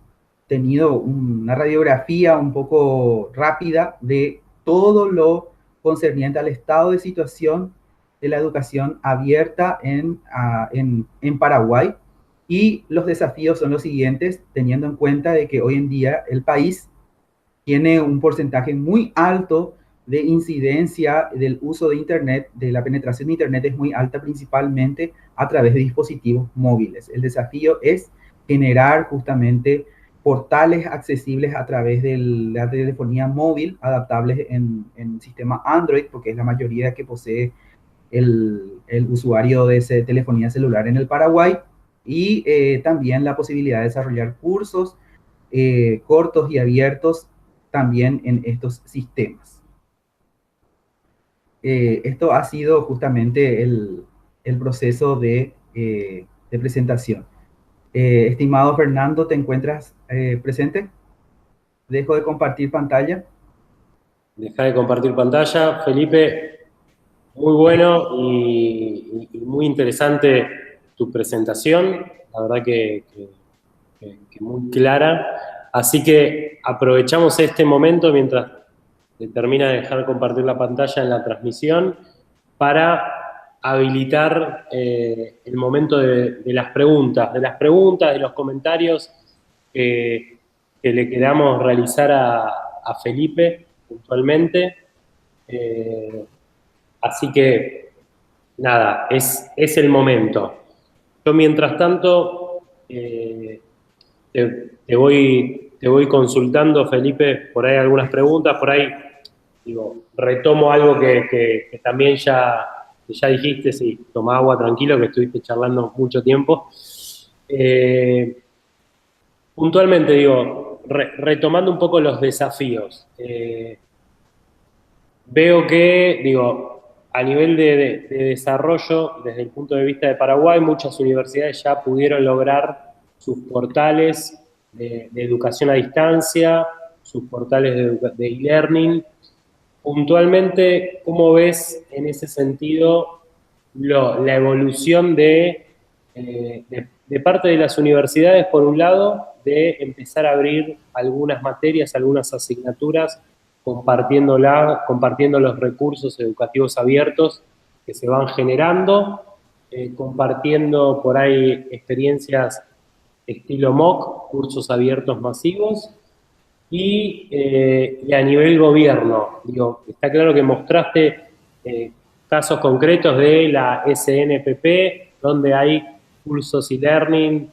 tenido una radiografía un poco rápida de todo lo concerniente al estado de situación de la educación abierta en Paraguay, y los desafíos son los siguientes, teniendo en cuenta de que hoy en día el país tiene un porcentaje muy alto de incidencia del uso de Internet, de la penetración de Internet es muy alta, principalmente a través de dispositivos móviles. El desafío es generar justamente portales accesibles a través de la telefonía móvil, adaptables en sistema Android, porque es la mayoría que posee el usuario de telefonía celular en el Paraguay, y también la posibilidad de desarrollar cursos cortos y abiertos también en estos sistemas. Esto ha sido justamente el proceso de presentación. Estimado Fernando, ¿te encuentras presente? Dejo de compartir pantalla. Deja de compartir pantalla. Felipe, muy bueno y muy interesante tu presentación. La verdad que muy clara. Así que aprovechamos este momento mientras termina de dejar compartir la pantalla en la transmisión para habilitar el momento de las preguntas, de los comentarios que le queramos realizar a Felipe puntualmente. Así que, nada, es el momento. Yo, mientras tanto, te voy consultando, Felipe, por ahí algunas preguntas, por ahí, digo, retomo algo que también ya dijiste, sí, toma agua tranquilo, que estuviste charlando mucho tiempo. Puntualmente, digo, retomando un poco los desafíos, veo que, digo, a nivel de desarrollo, desde el punto de vista de Paraguay, muchas universidades ya pudieron lograr sus portales de educación a distancia, sus portales de e-learning. Puntualmente, ¿cómo ves en ese sentido la evolución de parte de las universidades, por un lado, de empezar a abrir algunas materias, algunas asignaturas, compartiendo los recursos educativos abiertos que se van generando, compartiendo por ahí experiencias estilo MOOC, cursos abiertos masivos, y a nivel gobierno? Digo, está claro que mostraste casos concretos de la SNPP, donde hay cursos e-learning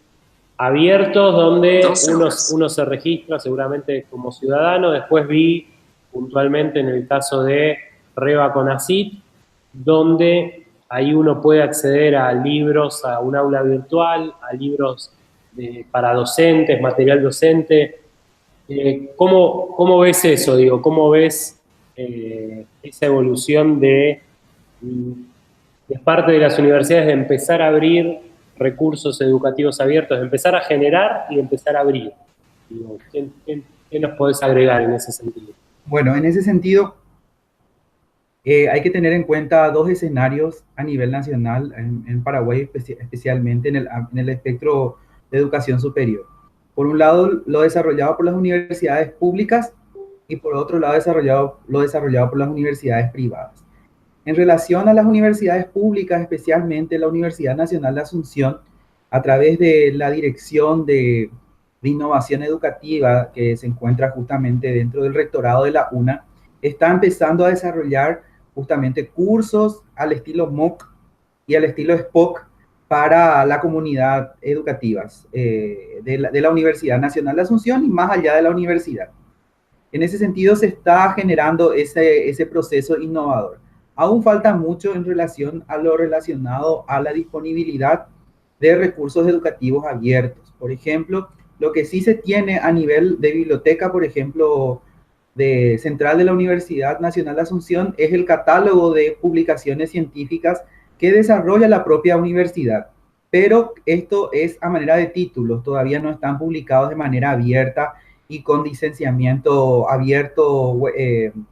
abiertos, donde uno se registra seguramente como ciudadano. Después vi puntualmente en el caso de Reba Conacit, donde ahí uno puede acceder a libros, a un aula virtual, a libros para docentes, material docente. ¿Cómo ves eso? Digo, ¿cómo ves esa evolución de parte de las universidades de empezar a abrir recursos educativos abiertos, de empezar a generar y de empezar a abrir? Digo, ¿qué nos podés agregar en ese sentido? Bueno, en ese sentido, hay que tener en cuenta 2 escenarios a nivel nacional, en Paraguay especialmente en el espectro de educación superior. Por un lado, lo desarrollado por las universidades públicas, y por otro lado, lo desarrollado por las universidades privadas. En relación a las universidades públicas, especialmente la Universidad Nacional de Asunción, a través de la Dirección de Innovación Educativa, que se encuentra justamente dentro del rectorado de la UNA, está empezando a desarrollar justamente cursos al estilo MOOC y al estilo SPOC, para la comunidad educativa de la Universidad Nacional de Asunción y más allá de la universidad. En ese sentido se está generando ese proceso innovador. Aún falta mucho en relación a lo relacionado a la disponibilidad de recursos educativos abiertos. Por ejemplo, lo que sí se tiene a nivel de biblioteca, por ejemplo, de central de la Universidad Nacional de Asunción, es el catálogo de publicaciones científicas que desarrolla la propia universidad. Pero esto es a manera de títulos, todavía no están publicados de manera abierta y con licenciamiento abierto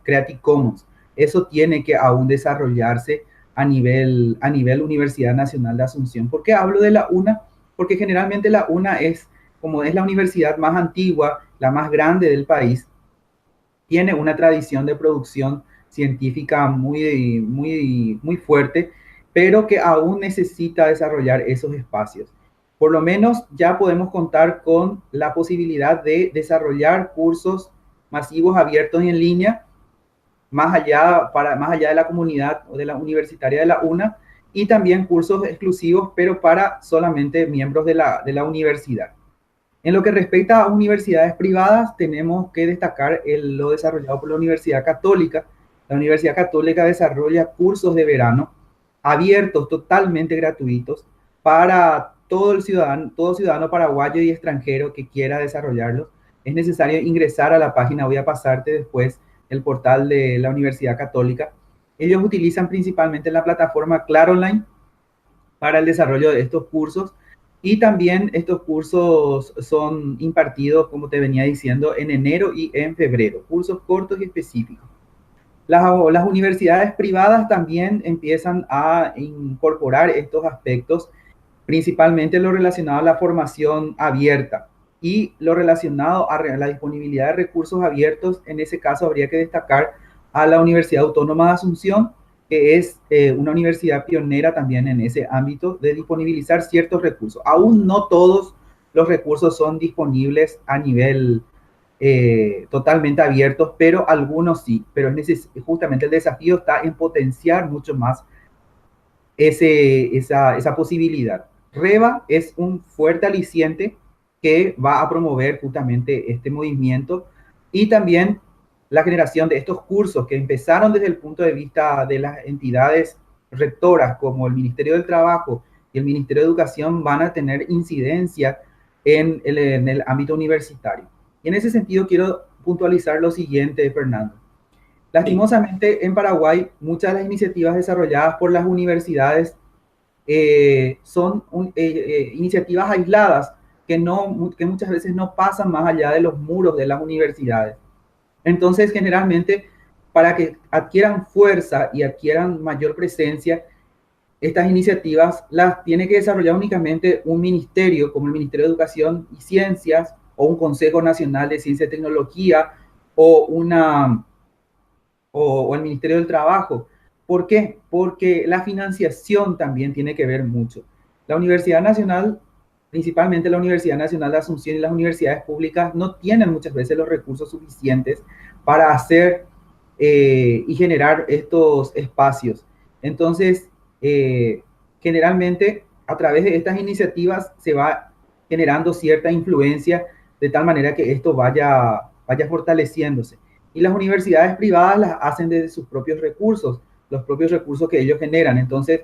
Creative Commons. Eso tiene que aún desarrollarse a nivel Universidad Nacional de Asunción. ¿Por qué hablo de la UNA? Porque generalmente la UNA es, como es la universidad más antigua, la más grande del país, tiene una tradición de producción científica muy fuerte, pero que aún necesita desarrollar esos espacios. Por lo menos ya podemos contar con la posibilidad de desarrollar cursos masivos abiertos y en línea, más allá de la comunidad o de la universitaria de la UNA, y también cursos exclusivos, pero para solamente miembros de la universidad. En lo que respecta a universidades privadas, tenemos que destacar lo desarrollado por la Universidad Católica. La Universidad Católica desarrolla cursos de verano abiertos, totalmente gratuitos, para todo ciudadano paraguayo y extranjero que quiera desarrollarlos. Es necesario ingresar a la página, voy a pasarte después el portal de la Universidad Católica. Ellos utilizan principalmente la plataforma Claro Online para el desarrollo de estos cursos. Y también estos cursos son impartidos, como te venía diciendo, en enero y en febrero, cursos cortos y específicos. Las universidades privadas también empiezan a incorporar estos aspectos, principalmente lo relacionado a la formación abierta y lo relacionado a la disponibilidad de recursos abiertos. En ese caso habría que destacar a la Universidad Autónoma de Asunción, que es una universidad pionera también en ese ámbito de disponibilizar ciertos recursos. Aún no todos los recursos son disponibles a nivel totalmente abiertos, pero algunos sí. Pero justamente el desafío está en potenciar mucho más esa posibilidad. REVA es un fuerte aliciente que va a promover justamente este movimiento y también la generación de estos cursos que empezaron desde el punto de vista de las entidades rectoras como el Ministerio del Trabajo y el Ministerio de Educación van a tener incidencia en el ámbito universitario. Y en ese sentido quiero puntualizar lo siguiente, Fernando. Lastimosamente, en Paraguay, muchas de las iniciativas desarrolladas por las universidades son iniciativas aisladas que muchas veces no pasan más allá de los muros de las universidades. Entonces, generalmente, para que adquieran fuerza y adquieran mayor presencia, estas iniciativas las tiene que desarrollar únicamente un ministerio, como el Ministerio de Educación y Ciencias, o un Consejo Nacional de Ciencia y Tecnología, o el Ministerio del Trabajo. ¿Por qué? Porque la financiación también tiene que ver mucho. La Universidad Nacional, principalmente la Universidad Nacional de Asunción y las universidades públicas, no tienen muchas veces los recursos suficientes para hacer y generar estos espacios. Entonces, generalmente, a través de estas iniciativas se va generando cierta influencia de tal manera que esto vaya fortaleciéndose. Y las universidades privadas las hacen desde sus propios recursos, los propios recursos que ellos generan. Entonces,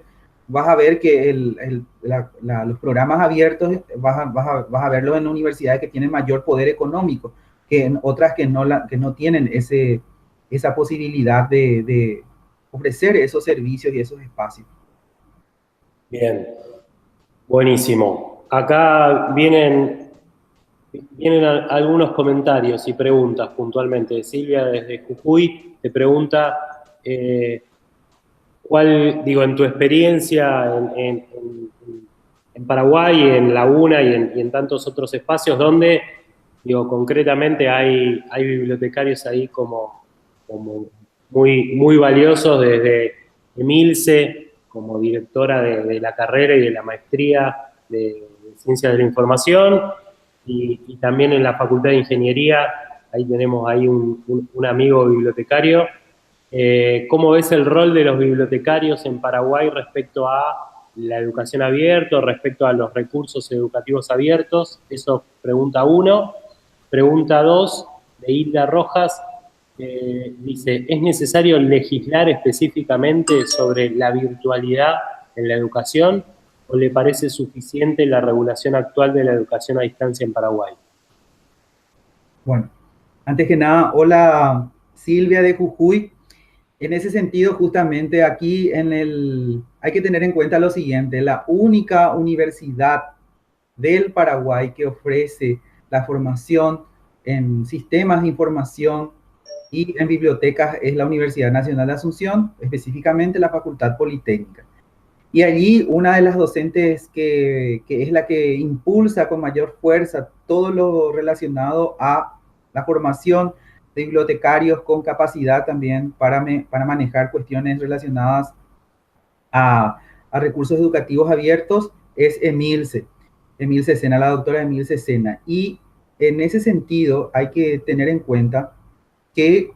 vas a ver que los programas abiertos vas a verlos en universidades que tienen mayor poder económico, que en otras que no tienen esa posibilidad de ofrecer esos servicios y esos espacios. Bien, buenísimo. Acá vienen algunos comentarios y preguntas puntualmente. Silvia desde Jujuy te pregunta, en tu experiencia en Paraguay, en la UNA y en tantos otros espacios, donde, concretamente hay bibliotecarios ahí como muy valiosos, desde Emilce, como directora de la carrera y de la maestría de Ciencias de la Información, y también en la Facultad de Ingeniería, ahí tenemos ahí un amigo bibliotecario. ¿Cómo ves el rol de los bibliotecarios en Paraguay respecto a la educación abierta, respecto a los recursos educativos abiertos? Eso pregunta 1. Pregunta 2, de Hilda Rojas, dice, ¿es necesario legislar específicamente sobre la virtualidad en la educación o le parece suficiente la regulación actual de la educación a distancia en Paraguay? Bueno, antes que nada, hola Silvia de Jujuy. En ese sentido, justamente aquí hay que tener en cuenta lo siguiente: la única universidad del Paraguay que ofrece la formación en sistemas de información y en bibliotecas es la Universidad Nacional de Asunción, específicamente la Facultad Politécnica. Y allí una de las docentes que es la que impulsa con mayor fuerza todo lo relacionado a la formación de bibliotecarios con capacidad también para manejar cuestiones relacionadas a recursos educativos abiertos es Emilce Sena, la doctora Emilce Sena. Y en ese sentido hay que tener en cuenta que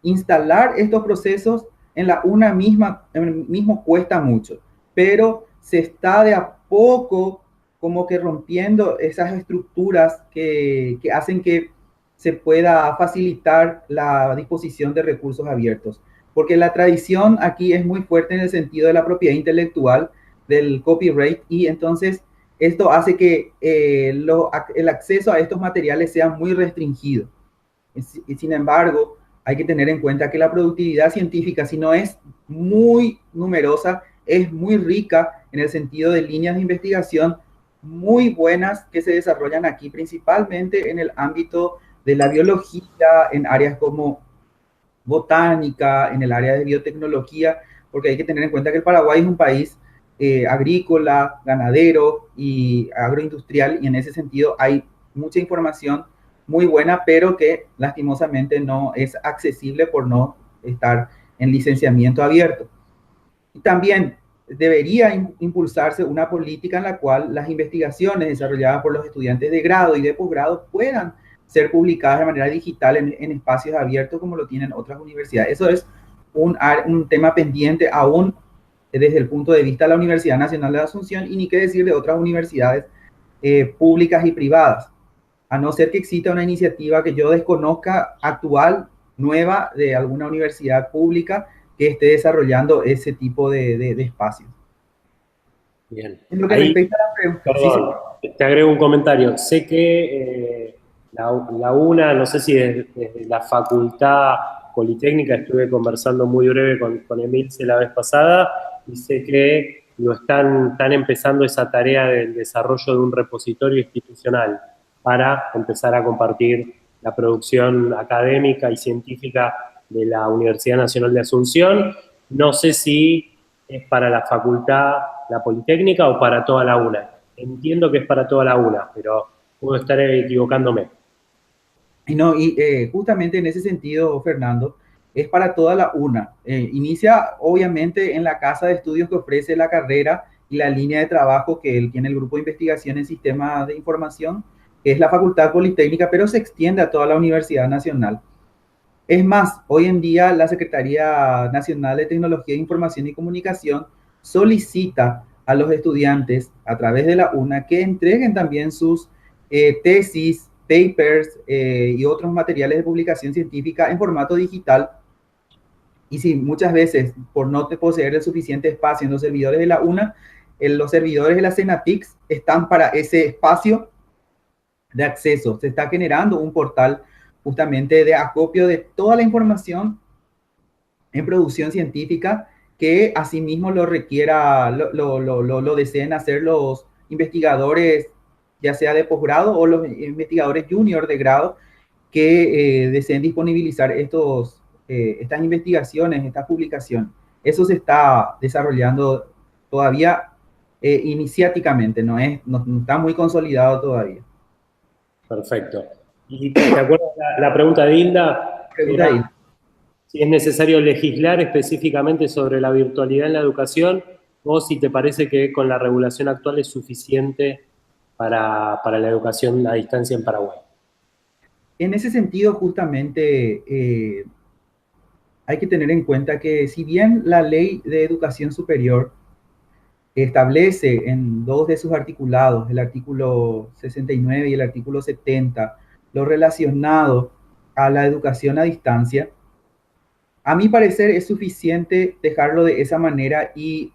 instalar estos procesos en la UNA mismo cuesta mucho, pero se está de a poco como que rompiendo esas estructuras que hacen que se pueda facilitar la disposición de recursos abiertos. Porque la tradición aquí es muy fuerte en el sentido de la propiedad intelectual, del copyright, y entonces esto hace que el acceso a estos materiales sea muy restringido. Y sin embargo, hay que tener en cuenta que la productividad científica, si no es muy numerosa, es muy rica en el sentido de líneas de investigación muy buenas que se desarrollan aquí, principalmente en el ámbito de la biología, en áreas como botánica, en el área de biotecnología, porque hay que tener en cuenta que el Paraguay es un país agrícola, ganadero y agroindustrial, y en ese sentido hay mucha información muy buena, pero que lastimosamente no es accesible por no estar en licenciamiento abierto. Y también debería impulsarse una política en la cual las investigaciones desarrolladas por los estudiantes de grado y de posgrado puedan ser publicadas de manera digital en espacios abiertos como lo tienen otras universidades. Eso es un tema pendiente aún desde el punto de vista de la Universidad Nacional de Asunción, y ni qué decir de otras universidades públicas y privadas, a no ser que exista una iniciativa que yo desconozca actual, nueva, de alguna universidad pública que esté desarrollando ese tipo de espacios. Bien. En lo que Ahí, respecta a la pregunta, sí, perdón, te agrego un comentario. Sé que la UNA, no sé si desde la Facultad Politécnica, estuve conversando muy breve con Emilce la vez pasada, y sé que están empezando esa tarea del desarrollo de un repositorio institucional para empezar a compartir la producción académica y científica de la Universidad Nacional de Asunción. No sé si es para la facultad, la Politécnica, o para toda la UNA. Entiendo que es para toda la UNA, pero puedo estar equivocándome. justamente en ese sentido, Fernando, es para toda la UNA. Inicia obviamente en la casa de estudios que ofrece la carrera y la línea de trabajo que él tiene, el grupo de investigación en sistemas de información, que es la Facultad Politécnica, pero se extiende a toda la Universidad Nacional. Es más, hoy en día la Secretaría Nacional de Tecnología de Información y Comunicación solicita a los estudiantes a través de la UNA que entreguen también sus tesis, papers y otros materiales de publicación científica en formato digital. Y si muchas veces, por no poseer el suficiente espacio en los servidores de la UNA, los servidores de la Senapix están para ese espacio de acceso. Se está generando un portal justamente de acopio de toda la información en producción científica que asimismo lo requiera, lo deseen hacer los investigadores, ya sea de posgrado o los investigadores junior de grado, que deseen disponibilizar estas investigaciones, estas publicaciones. Eso se está desarrollando todavía iniciáticamente, no está muy consolidado todavía. Perfecto. ¿Y te acuerdas la pregunta de Hilda? Pregunta ahí. Era si es necesario legislar específicamente sobre la virtualidad en la educación, o si te parece que con la regulación actual es suficiente para la educación a distancia en Paraguay. En ese sentido, justamente, hay que tener en cuenta que si bien la ley de educación superior establece en dos de sus articulados, el artículo 69 y el artículo 70, lo relacionado a la educación a distancia, a mi parecer es suficiente dejarlo de esa manera e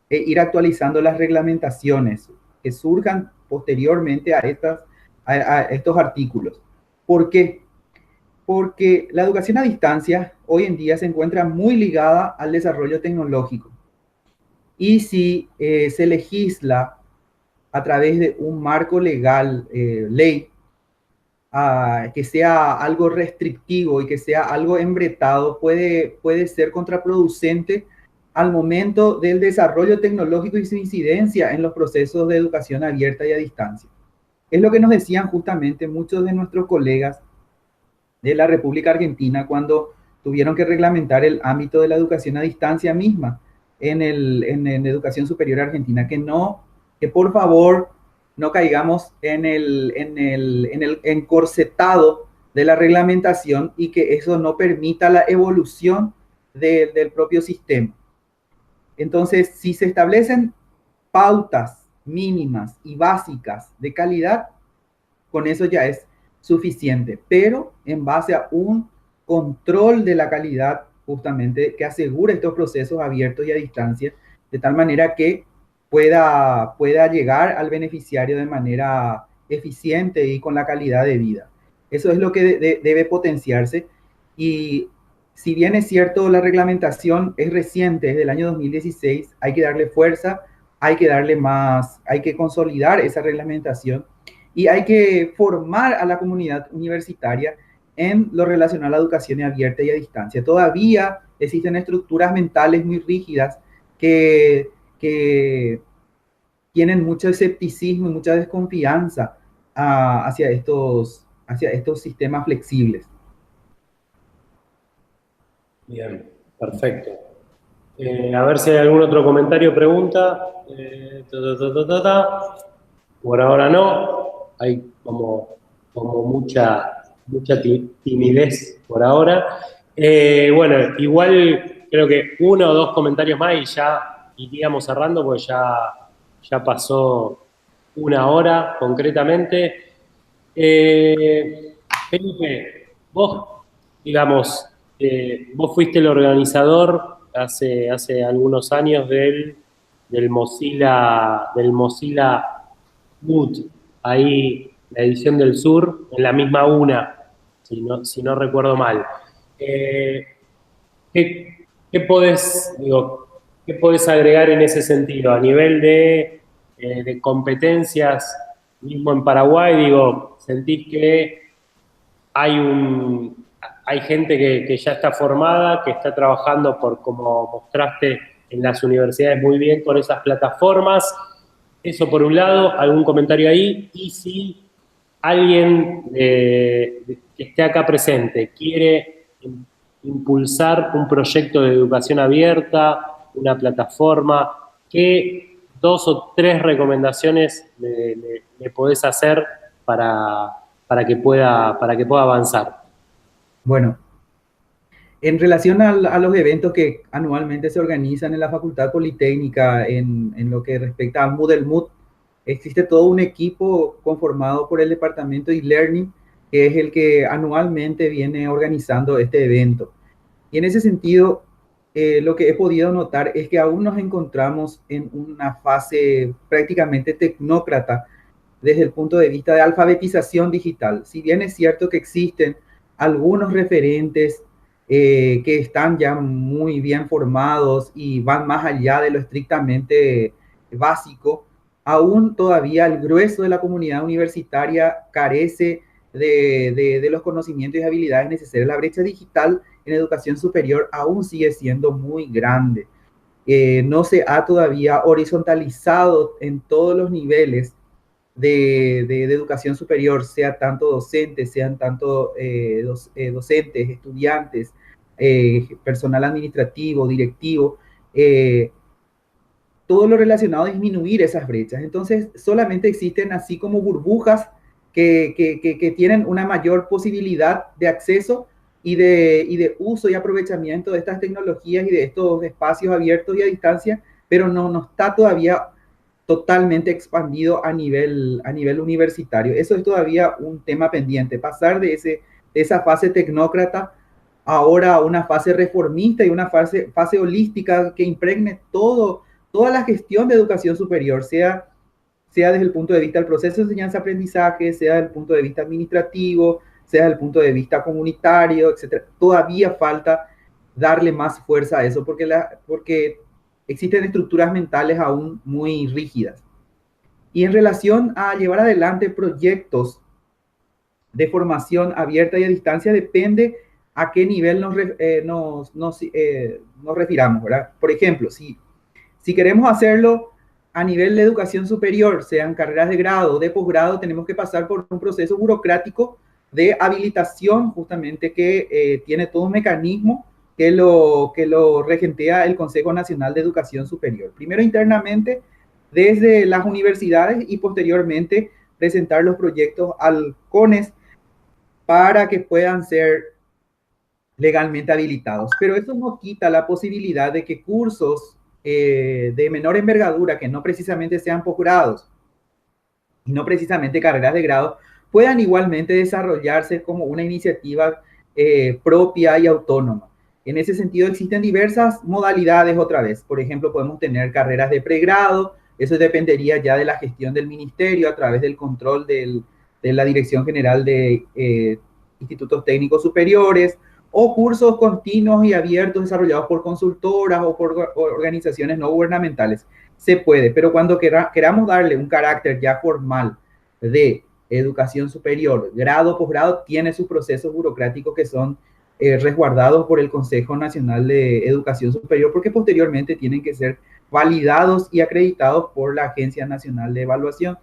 ir actualizando las reglamentaciones que surjan posteriormente a estos artículos. ¿Por qué? Porque la educación a distancia hoy en día se encuentra muy ligada al desarrollo tecnológico. Y si se legisla a través de un marco legal, ley, que sea algo restrictivo y que sea algo embretado, puede ser contraproducente al momento del desarrollo tecnológico y su incidencia en los procesos de educación abierta y a distancia. Es lo que nos decían justamente muchos de nuestros colegas de la República Argentina cuando tuvieron que reglamentar el ámbito de la educación a distancia misma en educación superior argentina, que por favor no caigamos en el encorsetado de la reglamentación y que eso no permita la evolución del propio sistema. Entonces, si se establecen pautas mínimas y básicas de calidad, con eso ya es suficiente, pero en base a un control de la calidad justamente que asegure estos procesos abiertos y a distancia, de tal manera que pueda llegar al beneficiario de manera eficiente y con la calidad de vida. Eso es lo que debe potenciarse. Y si bien es cierto, la reglamentación es reciente, es del año 2016, hay que darle fuerza, hay que darle más, hay que consolidar esa reglamentación y hay que formar a la comunidad universitaria en lo relacionado a la educación abierta y a distancia. Todavía existen estructuras mentales muy rígidas que tienen mucho escepticismo y mucha desconfianza hacia estos sistemas flexibles. Bien, perfecto. A ver si hay algún otro comentario o pregunta. Por ahora no. Hay como mucha timidez por ahora. Bueno, igual creo que uno o dos comentarios más y ya iríamos cerrando porque ya pasó una hora concretamente. Felipe, vos, digamos, vos fuiste el organizador hace algunos años del Mozilla Mood, ahí la edición del sur, en la misma UNA, si no recuerdo mal. ¿Qué podés agregar en ese sentido? A nivel de competencias, mismo en Paraguay, sentís que hay gente que ya está formada, que está trabajando como mostraste en las universidades muy bien con esas plataformas. Eso por un lado, algún comentario ahí. Y si alguien que esté acá presente quiere impulsar un proyecto de educación abierta, una plataforma, ¿qué 2 o 3 recomendaciones le podés hacer para que pueda avanzar? Bueno, en relación a los eventos que anualmente se organizan en la Facultad Politécnica en lo que respecta a Moodle Mood, existe todo un equipo conformado por el departamento de e-learning, que es el que anualmente viene organizando este evento. Y en ese sentido, lo que he podido notar es que aún nos encontramos en una fase prácticamente tecnócrata desde el punto de vista de alfabetización digital. Si bien es cierto que existen algunos referentes que están ya muy bien formados y van más allá de lo estrictamente básico, aún todavía el grueso de la comunidad universitaria carece de los conocimientos y habilidades necesarias. La brecha digital en educación superior aún sigue siendo muy grande. No se ha todavía horizontalizado en todos los niveles de educación superior, sea tanto docentes, sean tanto docentes, estudiantes, personal administrativo, directivo, todo lo relacionado a disminuir esas brechas. Entonces, solamente existen así como burbujas que tienen una mayor posibilidad de acceso y de uso y aprovechamiento de estas tecnologías y de estos espacios abiertos y a distancia pero no está todavía totalmente expandido a nivel universitario. Eso es todavía un tema pendiente, pasar de esa fase tecnócrata ahora a una fase reformista y una fase holística que impregne toda la gestión de educación superior, sea desde el punto de vista del proceso de enseñanza-aprendizaje, sea desde el punto de vista administrativo, sea desde el punto de vista comunitario, etcétera. Todavía falta darle más fuerza a eso porque existen estructuras mentales aún muy rígidas. Y en relación a llevar adelante proyectos de formación abierta y a distancia, depende a qué nivel nos refiramos, ¿verdad? Por ejemplo, si queremos hacerlo a nivel de educación superior, sean carreras de grado o de posgrado, tenemos que pasar por un proceso burocrático de habilitación justamente que tiene todo un mecanismo que lo regentea el Consejo Nacional de Educación Superior. Primero internamente desde las universidades y posteriormente presentar los proyectos al CONES para que puedan ser legalmente habilitados. Pero eso no quita la posibilidad de que cursos de menor envergadura, que no precisamente sean posgrados y no precisamente carreras de grado, puedan igualmente desarrollarse como una iniciativa propia y autónoma. En ese sentido existen diversas modalidades otra vez. Por ejemplo, podemos tener carreras de pregrado, eso dependería ya de la gestión del ministerio a través del control de la Dirección General de Institutos Técnicos Superiores, o cursos continuos y abiertos desarrollados por consultoras o por organizaciones no gubernamentales. Se puede, pero cuando queramos darle un carácter ya formal de educación superior, grado, posgrado, tiene sus procesos burocráticos que son resguardados por el Consejo Nacional de Educación Superior, porque posteriormente tienen que ser validados y acreditados por la Agencia Nacional de Evaluación.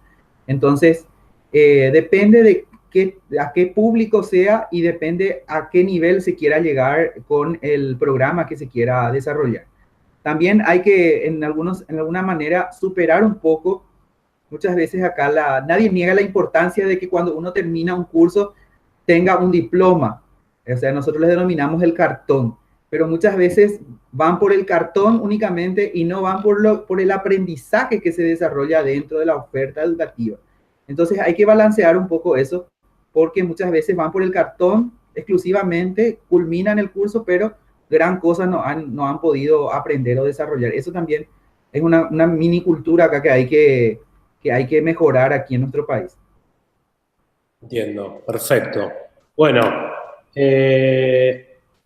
Entonces, depende de a qué público sea y depende a qué nivel se quiera llegar con el programa que se quiera desarrollar. También hay que, en alguna manera, superar un poco. Muchas veces acá nadie niega la importancia de que cuando uno termina un curso tenga un diploma. O sea, nosotros les denominamos el cartón, pero muchas veces van por el cartón únicamente y no van por el aprendizaje que se desarrolla dentro de la oferta educativa. Entonces hay que balancear un poco eso, porque muchas veces van por el cartón exclusivamente, culminan el curso, pero gran cosa no han podido aprender o desarrollar. Eso también es una mini cultura acá que hay que mejorar aquí en nuestro país. Entiendo, perfecto. Bueno,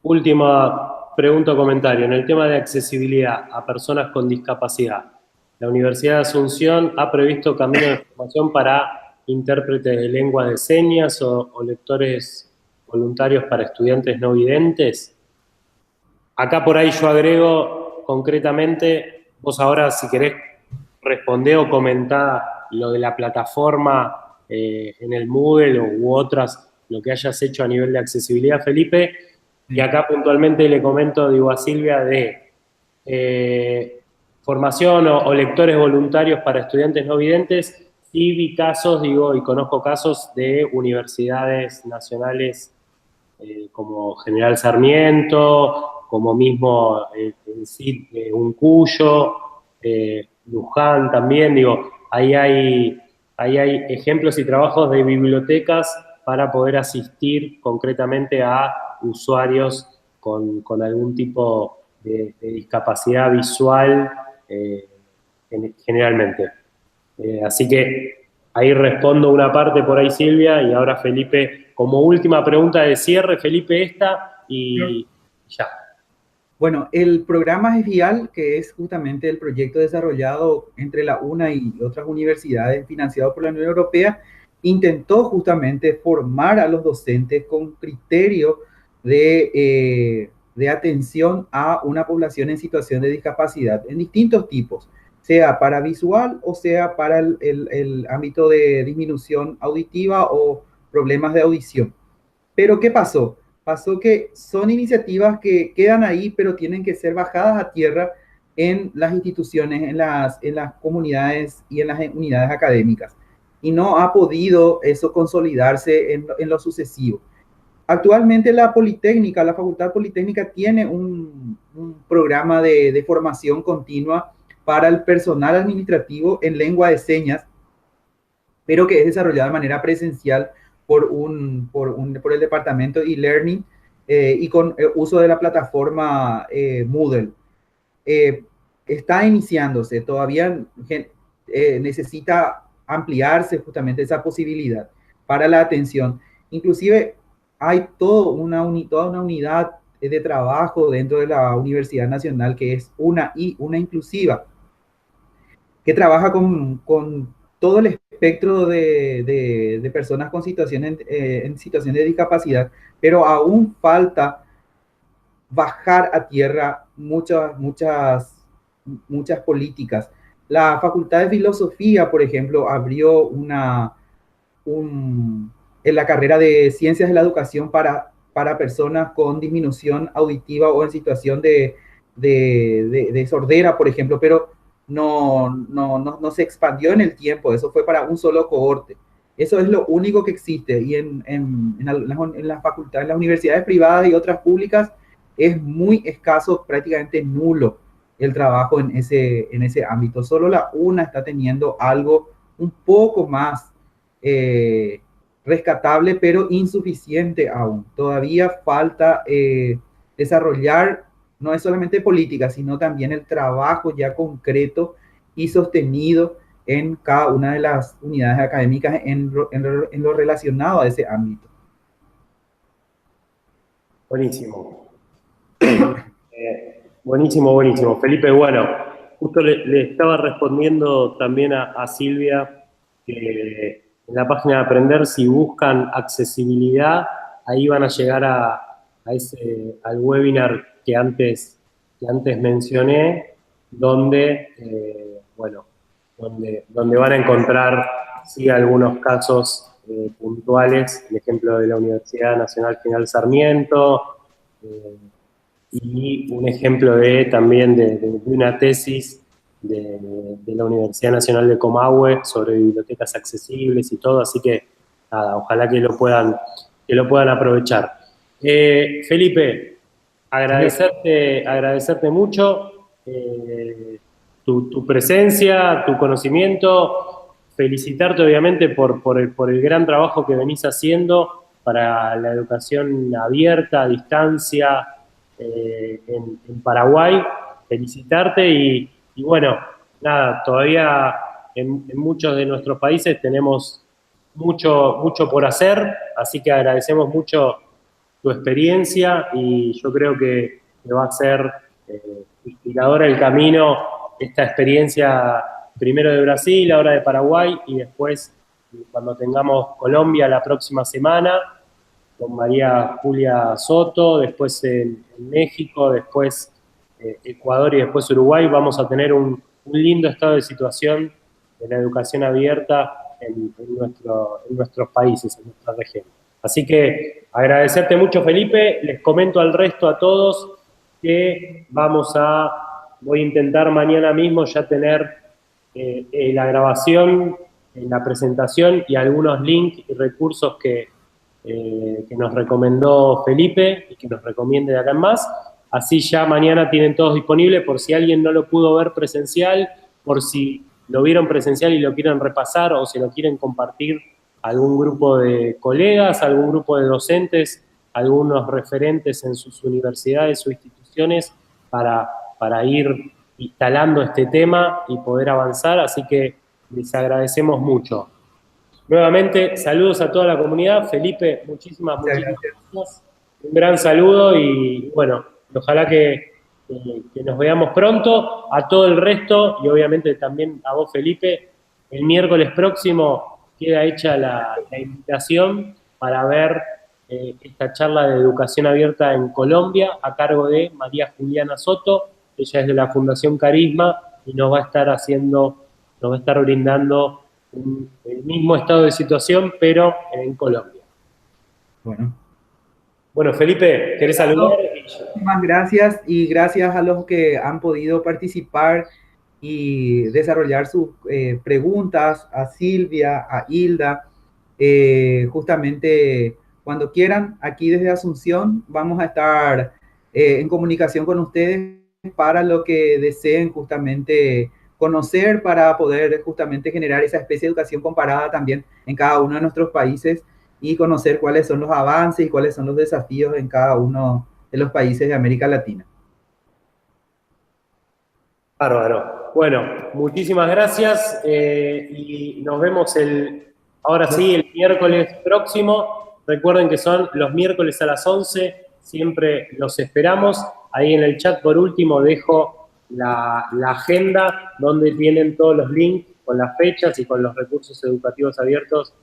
última pregunta o comentario. En el tema de accesibilidad a personas con discapacidad, la Universidad de Asunción ha previsto caminos de formación para intérpretes de lengua de señas o lectores voluntarios para estudiantes no videntes. Acá por ahí yo agrego concretamente, vos ahora si querés responder o comentar lo de la plataforma en el Moodle u otras, lo que hayas hecho a nivel de accesibilidad, Felipe, y acá puntualmente le comento, digo, a Silvia de formación o lectores voluntarios para estudiantes no videntes. Sí vi casos, digo, y conozco casos de universidades nacionales como General Sarmiento, como mismo un Cuyo, Luján también, digo, ahí hay ejemplos y trabajos de bibliotecas para poder asistir concretamente a usuarios con algún tipo de discapacidad visual generalmente. Así que ahí respondo una parte por ahí, Silvia, y ahora Felipe, como última pregunta de cierre, Felipe, esta y ya. Bueno, el programa GEFIAL, que es justamente el proyecto desarrollado entre la UNA y otras universidades financiado por la Unión Europea, intentó justamente formar a los docentes con criterio de atención a una población en situación de discapacidad en distintos tipos, sea para visual o sea para el ámbito de disminución auditiva o problemas de audición. Pero ¿qué pasó? Pasó que son iniciativas que quedan ahí, pero tienen que ser bajadas a tierra en las instituciones, en las comunidades y en las unidades académicas. Y no ha podido eso consolidarse en lo sucesivo. Actualmente la Politécnica, la Facultad Politécnica tiene un programa de formación continua para el personal administrativo en lengua de señas, pero que es desarrollada de manera presencial por el departamento e-learning y con uso de la plataforma Moodle. Está iniciándose, todavía necesita ampliarse justamente esa posibilidad para la atención. Inclusive hay toda una unidad de trabajo dentro de la Universidad Nacional que es una inclusiva, que trabaja con todo el espectro de personas con en situación de discapacidad, pero aún falta bajar a tierra muchas políticas. La Facultad de Filosofía, por ejemplo, abrió en la carrera de Ciencias de la Educación para personas con disminución auditiva o en situación de sordera, por ejemplo, pero no se expandió en el tiempo, eso fue para un solo cohorte. Eso es lo único que existe y en las facultades, en las universidades privadas y otras públicas es muy escaso, prácticamente nulo el trabajo en ese ámbito. Solo la UNA está teniendo algo un poco más rescatable, pero insuficiente aún. Todavía falta desarrollar, no es solamente política, sino también el trabajo ya concreto y sostenido en cada una de las unidades académicas en lo relacionado a ese ámbito. Buenísimo. Buenísimo. Felipe, bueno, justo le estaba respondiendo también a Silvia que en la página de Aprender, si buscan accesibilidad, ahí van a llegar al webinar que antes mencioné, donde, donde van a encontrar sí, algunos casos puntuales, el ejemplo de la Universidad Nacional General Sarmiento, y un ejemplo también de una tesis de la Universidad Nacional de Comahue sobre bibliotecas accesibles y todo, así que nada, ojalá que lo puedan aprovechar. Felipe, agradecerte mucho tu presencia, tu conocimiento, felicitarte obviamente por el gran trabajo que venís haciendo para la educación abierta, a distancia, en Paraguay, felicitarte y bueno, nada, todavía en muchos de nuestros países tenemos mucho por hacer, así que agradecemos mucho tu experiencia y yo creo que va a ser inspiradora el camino, esta experiencia primero de Brasil, ahora de Paraguay y después cuando tengamos Colombia la próxima semana, con María Julia Soto, después en México, después Ecuador y después Uruguay, vamos a tener un lindo estado de situación de la educación abierta en nuestros países, en nuestra región. Así que agradecerte mucho, Felipe. Les comento al resto, a todos, que voy a intentar mañana mismo ya tener la grabación, la presentación y algunos links y recursos que nos recomendó Felipe y que nos recomiende de acá en más. Así ya mañana tienen todos disponibles por si alguien no lo pudo ver presencial, por si lo vieron presencial y lo quieren repasar o si lo quieren compartir a algún grupo de colegas, a algún grupo de docentes, algunos referentes en sus universidades o instituciones para ir instalando este tema y poder avanzar. Así que les agradecemos mucho. Nuevamente, saludos a toda la comunidad. Felipe, muchísimas gracias. Un gran saludo y bueno, ojalá que nos veamos pronto. A todo el resto y obviamente también a vos, Felipe, el miércoles próximo queda hecha la invitación para ver esta charla de educación abierta en Colombia a cargo de María Juliana Soto. Ella es de la Fundación Carisma y nos va a estar brindando el mismo estado de situación, pero en Colombia. Bueno, Felipe, ¿querés saludar? Muchísimas gracias y gracias a los que han podido participar y desarrollar sus preguntas, a Silvia, a Hilda. Justamente cuando quieran, aquí desde Asunción vamos a estar en comunicación con ustedes para lo que deseen justamente conocer, para poder justamente generar esa especie de educación comparada también en cada uno de nuestros países y conocer cuáles son los avances y cuáles son los desafíos en cada uno de los países de América Latina. Bárbaro. Bueno, muchísimas gracias y nos vemos ahora sí, el miércoles próximo. Recuerden que son los miércoles a las 11, siempre los esperamos. Ahí en el chat, por último, dejo la agenda donde tienen todos los links con las fechas y con los recursos educativos abiertos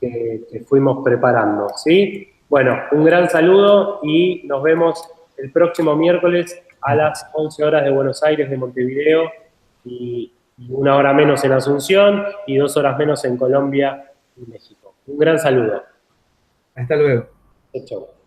que fuimos preparando, ¿sí? Bueno, un gran saludo y nos vemos el próximo miércoles a las 11 horas de Buenos Aires, de Montevideo, y 1 hora menos en Asunción y 2 horas menos en Colombia y México. Un gran saludo. Hasta luego. Chau, chau.